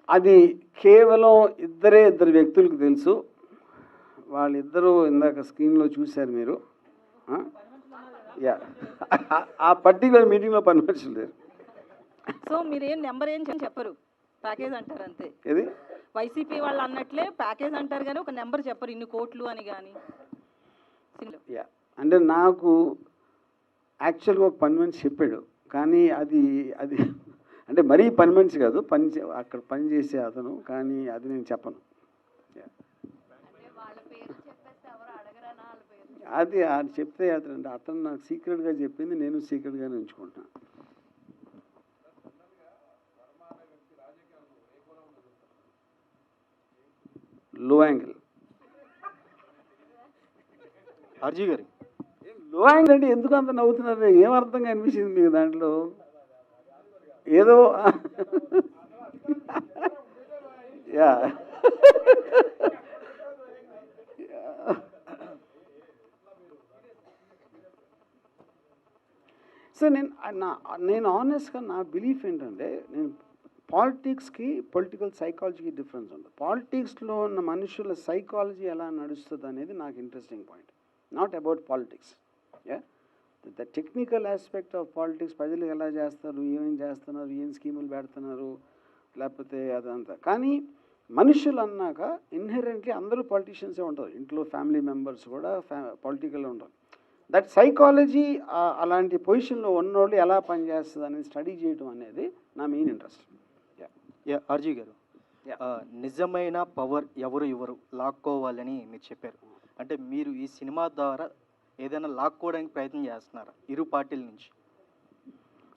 Speaker 2: అది కేవలం ఇద్దరు వ్యక్తులకు తెలుసు. వాళ్ళిద్దరూ ఇందాక స్క్రీన్లో చూశారు మీరు. ఆ పర్టికులర్ మీటింగ్లో పని మనుషులు లేరు.
Speaker 7: సో మీరేం నెంబర్ ఏం చెప్పరు, ప్యాకేజ్ అంటారు అంతే.
Speaker 2: ఇది
Speaker 7: వైసీపీ వాళ్ళు అన్నట్లే ప్యాకేజ్ అంటారు కానీ ఒక నెంబర్ చెప్పరు, ఇన్ని కోట్లు అని కానీ.
Speaker 2: అంటే నాకు యాక్చువల్గా ఒక పని మనిషి చెప్పాడు, కానీ అది అంటే మరీ పని మనిషి కాదు, అక్కడ పని చేసే అతను, కానీ అది నేను చెప్పను. అది చెప్తే అతను నాకు సీక్రెట్గా చెప్పింది, నేను సీక్రెట్గానే ఉంచుకుంటున్నాను. Low angle.
Speaker 11: ఆర్జీ గారు
Speaker 2: లో యాంగిల్ అంటే ఎందుకు అంత నవ్వుతున్నారు? ఏం అర్థంగా అనిపించింది మీకు దాంట్లో? ఏదో యా సో నేను ఆనెస్ట్గా నా బిలీఫ్ ఏంటంటే, నేను పాలిటిక్స్కి పొలిటికల్ సైకాలజీకి డిఫరెన్స్ ఉంది. పాలిటిక్స్లో ఉన్న మనుషుల సైకాలజీ ఎలా నడుస్తుంది అనేది నాకు interesting point. Not about politics, the technical aspect of politics, ప్రజలు ఎలా చేస్తారు, ఏమేం చేస్తున్నారు, ఏం స్కీములు పెడుతున్నారు, లేకపోతే అదంతా. కానీ మనుషులు అన్నాక ఇన్హెరెంట్లీ అందరూ పాలిటీషియన్సే ఉంటారు, ఇంట్లో ఫ్యామిలీ మెంబర్స్ కూడా పొలిటికల్గా ఉంటారు. దట్ సైకాలజీ అలాంటి పొజిషన్లో ఉన్నోళ్ళు ఎలా పనిచేస్తుంది అనేది స్టడీ చేయడం అనేది నా మెయిన్ ఇంట్రెస్ట్.
Speaker 11: ఆర్జీ గారు, నిజమైన పవర్ ఎవరు లాక్కోవాలని మీరు చెప్పారు. అంటే మీరు ఈ సినిమా ద్వారా ఏదైనా లాక్కోవడానికి ప్రయత్నం చేస్తున్నారా ఇరు పార్టీల నుంచి?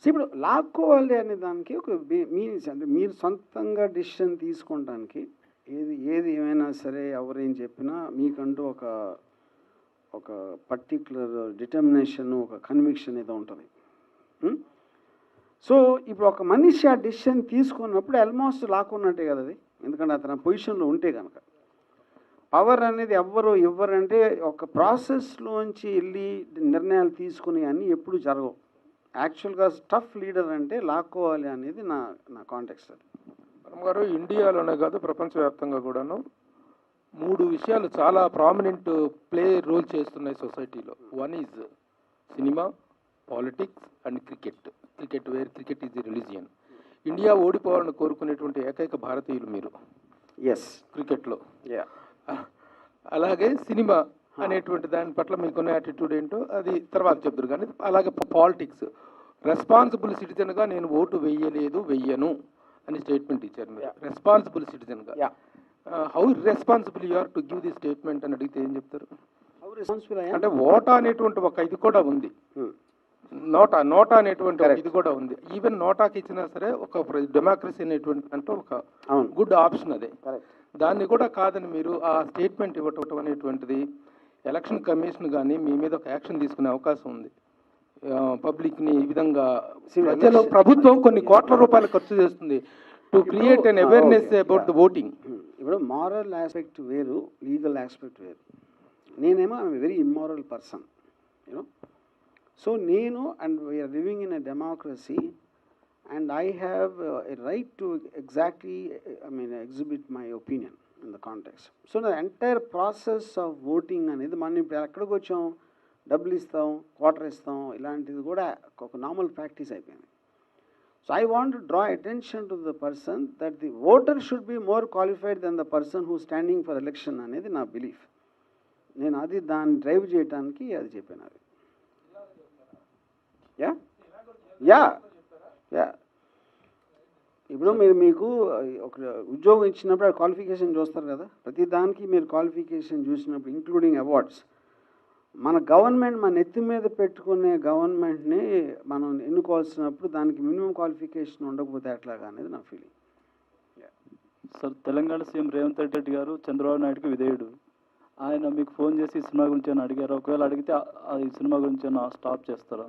Speaker 2: సో ఇప్పుడు లాక్కోవాలి అనే దానికి ఒక మీనింగ్స్, అంటే మీరు సొంతంగా డిసిషన్ తీసుకోవడానికి ఏది ఏమైనా సరే, ఎవరేం చెప్పినా మీకంటూ ఒక పర్టిక్యులర్ డిటర్మినేషన్, ఒక కన్విక్షన్ ఏదో ఉంటుంది. సో ఇప్పుడు ఒక మనిషి ఆ డిసిషన్ తీసుకున్నప్పుడు ఆల్మోస్ట్ లాక్కున్నట్టే కదా అది, ఎందుకంటే అతను ఆ పొజిషన్లో ఉంటే కనుక. పవర్ అనేది ఎవ్వరు ఇవ్వరంటే, ఒక ప్రాసెస్లోంచి వెళ్ళి నిర్ణయాలు తీసుకుని అన్నీ ఎప్పుడు జరగవు. యాక్చువల్గా టఫ్ లీడర్ అంటే లాక్కోవాలి అనేది నా కాంటెక్స్ట్. అది
Speaker 1: వర్మ గారు, ఇండియాలోనే కాదు ప్రపంచవ్యాప్తంగా కూడాను 3 విషయాలు చాలా ప్రామినెంట్ ప్లే రోల్ చేస్తున్నాయి సొసైటీలో. One is cinema, politics and cricket. Cricket is religion. India ఓడిపోవాలని కోరుకునేటువంటి ఏకైక భారతీయులు మీరు.
Speaker 2: ఎస్,
Speaker 1: క్రికెట్లో. అలాగే సినిమా అనేటువంటి దాని పట్ల మీకున్న యాటిట్యూడ్ ఏంటో అది తర్వాత చెప్తారు. కానీ అలాగే పాలిటిక్స్, రెస్పాన్సిబుల్ సిటిజన్గా నేను ఓటు వెయ్యను అని స్టేట్మెంట్ ఇచ్చారు మీరు. రెస్పాన్సిబుల్ సిటిజన్గా how responsible you are to give the statement అని అడిగితే ఏం చెప్తారు? అంటే ఓటా అనేటువంటి ఒక ఇది కూడా ఉంది, నోటా అనేటువంటి ఇది కూడా ఉంది. ఈవెన్ నోటాకి ఇచ్చినా సరే ఒక డెమోక్రసీ అనేటువంటి అంటే ఒక గుడ్ ఆప్షన్ అదే. దాన్ని కూడా కాదని మీరు ఆ స్టేట్మెంట్ ఇవ్వటం అనేటువంటిది, ఎలక్షన్ కమిషన్ కానీ మీ మీద ఒక యాక్షన్ తీసుకునే అవకాశం ఉంది. పబ్లిక్ని ఈ విధంగా ప్రభుత్వం కొన్ని కోట్ల రూపాయలు ఖర్చు చేస్తుంది to create an awareness about the voting.
Speaker 2: ఇప్పుడు మారల్ ఆస్పెక్ట్ వేరు, లీగల్ ఆస్పెక్ట్ వేరు. నేనేమో I'm very immoral person, you know. So నేను, and we're living in a democracy, and I have a right to exactly, exhibit my opinion in the context. So the entire process of voting అనేది మనం ఇప్పుడు ఎక్కడికి వచ్చాం, డబ్బులు ఇస్తాం, quarter ఇస్తాం, ఇలాంటిది కూడా ఒక నార్మల్ ప్రాక్టీస్ అయిపోయింది. So I want to draw attention to the person that the voter should be more qualified then the person who standing for election అనేది నా బిలీఫ్. నేను అది దాన్ని డ్రైవ్ చేయడానికి అది చెప్పాను. అది యా యా యా ఇప్పుడు మీకు ఒక ఉద్యోగం ఇచ్చినప్పుడు క్వాలిఫికేషన్ చూస్తారు కదా, ప్రతి దానికి మీరు క్వాలిఫికేషన్ చూసినప్పుడు ఇంక్లూడింగ్ అవార్డ్స్. మన గవర్నమెంట్ మన నెత్తి మీద పెట్టుకునే గవర్నమెంట్ని మనం ఎన్నుకోవాల్సినప్పుడు దానికి మినిమం క్వాలిఫికేషన్ ఉండకపోతే ఎట్లాగా అనేది నా feeling.
Speaker 12: Sir, Telangana CM Revanth Reddy గారు చంద్రబాబు నాయుడుకి విధేయుడు. ఆయన మీకు ఫోన్ చేసి ఈ సినిమా గురించి అని అడిగారు. ఒకవేళ అడిగితే ఈ సినిమా గురించి స్టాప్ చేస్తారా?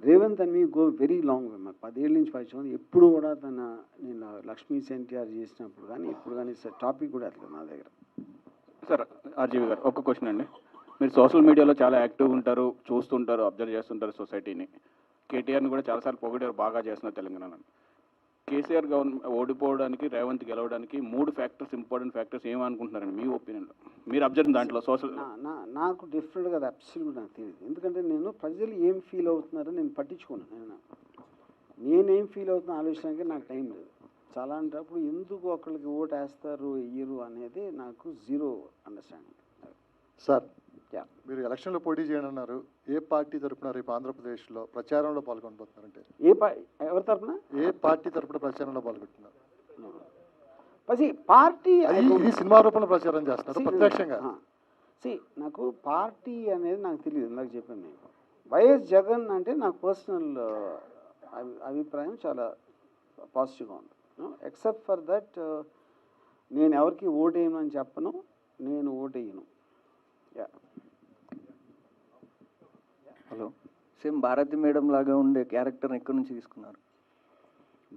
Speaker 2: Revanth and me go very long way. మాకు 10 ఏళ్ళ నుంచి పరిచయం. ఎప్పుడు కూడా నేను లక్ష్మీ ఎన్టీఆర్ చేసినప్పుడు కానీ ఇప్పుడు కానీ టాపిక్ కూడా అట్లా నా దగ్గర.
Speaker 3: సార్, ఆర్జీవి గారు ఒక క్వశ్చన్ అండి. మీరు సోషల్ మీడియాలో చాలా యాక్టివ్గా ఉంటారు, చూస్తుంటారు, అబ్జర్వ్ చేస్తుంటారు సొసైటీని. కేటీఆర్ని కూడా చాలాసార్లు పొగిడారు, బాగా చేస్తున్నారు తెలంగాణలో. కేసీఆర్ గవర్నమెంట్ ఓడిపోవడానికి, రేవంత్ గెలవడానికి 3 ఫ్యాక్టర్స్, ఇంపార్టెంట్ ఫ్యాక్టర్స్ ఏమనుకుంటున్నారండి మీ ఒపీనియన్లో? మీరు అబ్జర్వ్ దాంట్లో సోషల్.
Speaker 2: నాకు డిఫరెంట్గా అది అబ్సల్యూట్ నాకు తెలియదు. ఎందుకంటే నేను ప్రజలు ఏం ఫీల్ అవుతున్నారో నేను పట్టించుకోను. నేనేం ఫీల్ అవుతున్నా ఆలోచనకి నాకు టైం లేదు. చాలా అంటప్పుడు ఎందుకు ఒకళ్ళకి ఓటు వేస్తారు వేయరు అనేది నాకు జీరో అండర్స్టాండింగ్.
Speaker 13: సార్, మీరు ఎలక్షన్లో పోటీ చేయనున్నారు. ఏ పార్టీ తరపున రేపు ఆంధ్రప్రదేశ్లో ప్రచారంలో పాల్గొనబోతున్నారంటే
Speaker 2: ఎవరి తరపున,
Speaker 13: ఏ పార్టీ తరపున ప్రచారంలో పాల్గొంటున్నారు?
Speaker 2: పార్టీ
Speaker 13: ఇది సినిమా రూపంలో ప్రచారం చేస్తున్నారు ప్రత్యక్షంగా.
Speaker 2: నాకు పార్టీ అనేది నాకు తెలియదు. ఇందాక చెప్పాను నేను వైఎస్ జగన్ అంటే నాకు పర్సనల్ అభిప్రాయం చాలా పాజిటివ్గా ఉంది. ఎక్సెప్ట్ ఫర్ దట్ నేను ఎవరికి ఓటేయను అని చెప్పను, నేను ఓటేయను.
Speaker 11: హలో, సేమ్ భారతి మేడం లాగా ఉండే క్యారెక్టర్ని ఎక్కడి నుంచి తీసుకున్నారు?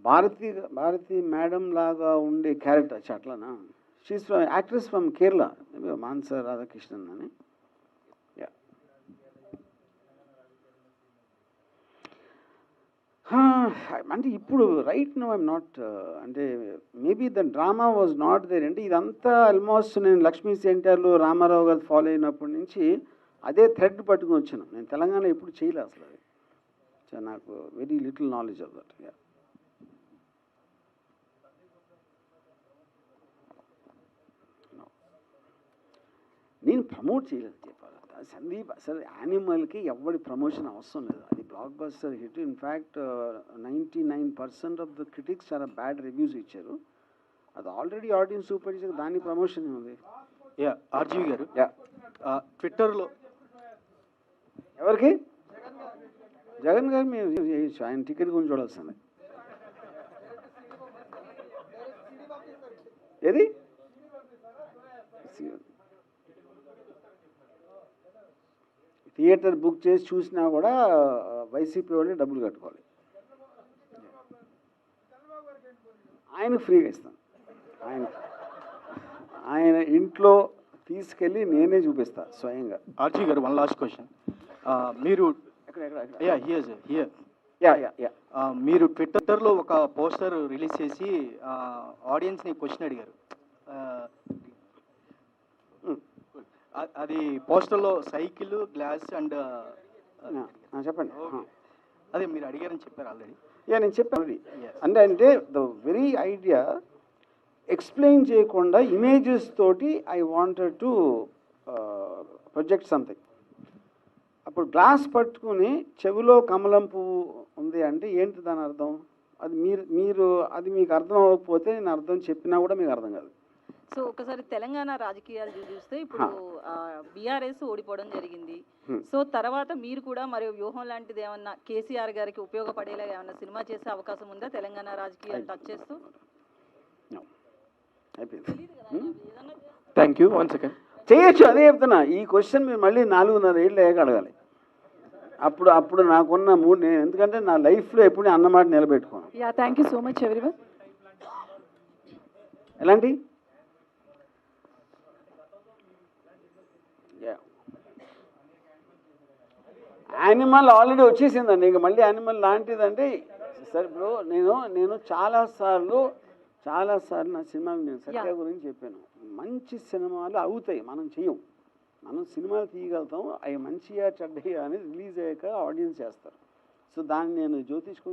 Speaker 2: భారతి మేడం లాగా ఉండే క్యారెక్టర్ అట్లానా? She's from actress from Kerala, Manasa Radhakrishnan అని. అంటే ఇప్పుడు రైట్ నో ఐఎమ్ నాట్, అంటే maybe the drama was not there. అంటే ఇదంతా ఆల్మోస్ట్ నేను లక్ష్మీ సెంటర్లో రామారావు గారు ఫాలో అయినప్పటి నుంచి అదే థ్రెడ్ పట్టుకుని వచ్చాను. నేను తెలంగాణలో ఎప్పుడు చేయలేదు అసలు. అది సో నాకు very little knowledge of that. నేను ప్రమోట్ చేయలేదు చెప్పాలి. సందీప్ అసలు యానిమల్కి ఎవరి ప్రమోషన్ అవసరం లేదు. అది block buster hit. In fact 99% of the critics చాలా బ్యాడ్ రివ్యూస్ ఇచ్చారు. అది ఆల్రెడీ ఆడియన్స్ సూపర్ చేసి దాని ప్రమోషన్ ఉంది.
Speaker 11: ఆర్జీవి గారు, ట్విట్టర్లో
Speaker 2: ఎవరికి? జగన్ గారు మేము ఆయన టికెట్ గురించి చూడాల్సిందే. ఏది థియేటర్ బుక్ చేసి చూసినా కూడా వైసీపీ వాళ్ళే డబ్బులు కట్టుకోవాలి. ఆయన ఫ్రీగా ఇస్తాను. ఆయన ఇంట్లో తీసుకెళ్ళి నేనే చూపిస్తా స్వయంగా.
Speaker 11: ఆర్జీ గారు, 1 లాస్ట్ క్వశ్చన్. మీరు మీరు ట్విట్టర్లో ఒక పోస్టర్ రిలీజ్ చేసి ఆడియన్స్ని క్వశ్చన్ అడిగారు. అది పోస్టర్లో సైకిల్, గ్లాస్ అండ్
Speaker 2: చెప్పండి.
Speaker 11: అదే మీరు అడిగారని చెప్పారు ఆల్రెడీ.
Speaker 2: నేను చెప్పాను. అంటే ద వెరీ ఐడియా ఎక్స్ప్లెయిన్ చేయకుండా ఇమేజెస్ తోటి I wanted to project something. అప్పుడు గ్లాస్ పట్టుకుని చెవిలో కమలం పువ్వు ఉంది అంటే ఏంటి దాని అర్థం? అది మీరు అది మీకు అర్థం అవ్వకపోతే నేను అర్థం చెప్పినా కూడా మీకు అర్థం కాదు.
Speaker 7: సో ఒకసారి తెలంగాణ రాజకీయాలు చూస్తే ఇప్పుడు బీఆర్ఎస్ ఓడిపోవడం జరిగింది. సో తర్వాత మీరు కూడా మరి వ్యూహం లాంటిది ఏమన్నా కేసీఆర్ గారికి ఉపయోగపడేలా ఏమన్నా సినిమా చేసే అవకాశం ఉందా తెలంగాణ రాజకీయాలు టచ్ చేస్తూ?
Speaker 1: Thank you. 1 సెకండ్
Speaker 2: చేయొచ్చు. అదే చెప్తున్నా. ఈ క్వశ్చన్ మీరు మళ్ళీ 4.5 ఏళ్ళు అయ్యాక అడగాలి. అప్పుడు నాకున్న మూడు నేను ఎందుకంటే నా లైఫ్లో ఎప్పుడు నేను అన్నమాట నిలబెట్టుకోను.
Speaker 14: Yeah thank you so much everyone.
Speaker 2: ఎలాంటి యానిమల్ ఆల్రెడీ వచ్చేసిందండి, ఇంక మళ్ళీ యానిమల్ లాంటిదంటే సరే. ఇప్పుడు నేను చాలాసార్లు నా సినిమాలు నేను సత్య గురించి చెప్పాను. మంచి సినిమాలు అవుతాయి, మనం చెయ్యం. మనం సినిమాలు తీయగలుగుతాం, అవి మంచిగా చెడ్డగా అనేది రిలీజ్ అయ్యాక ఆడియన్స్ చేస్తారు. సో దాన్ని నేను జ్యోతిష్కు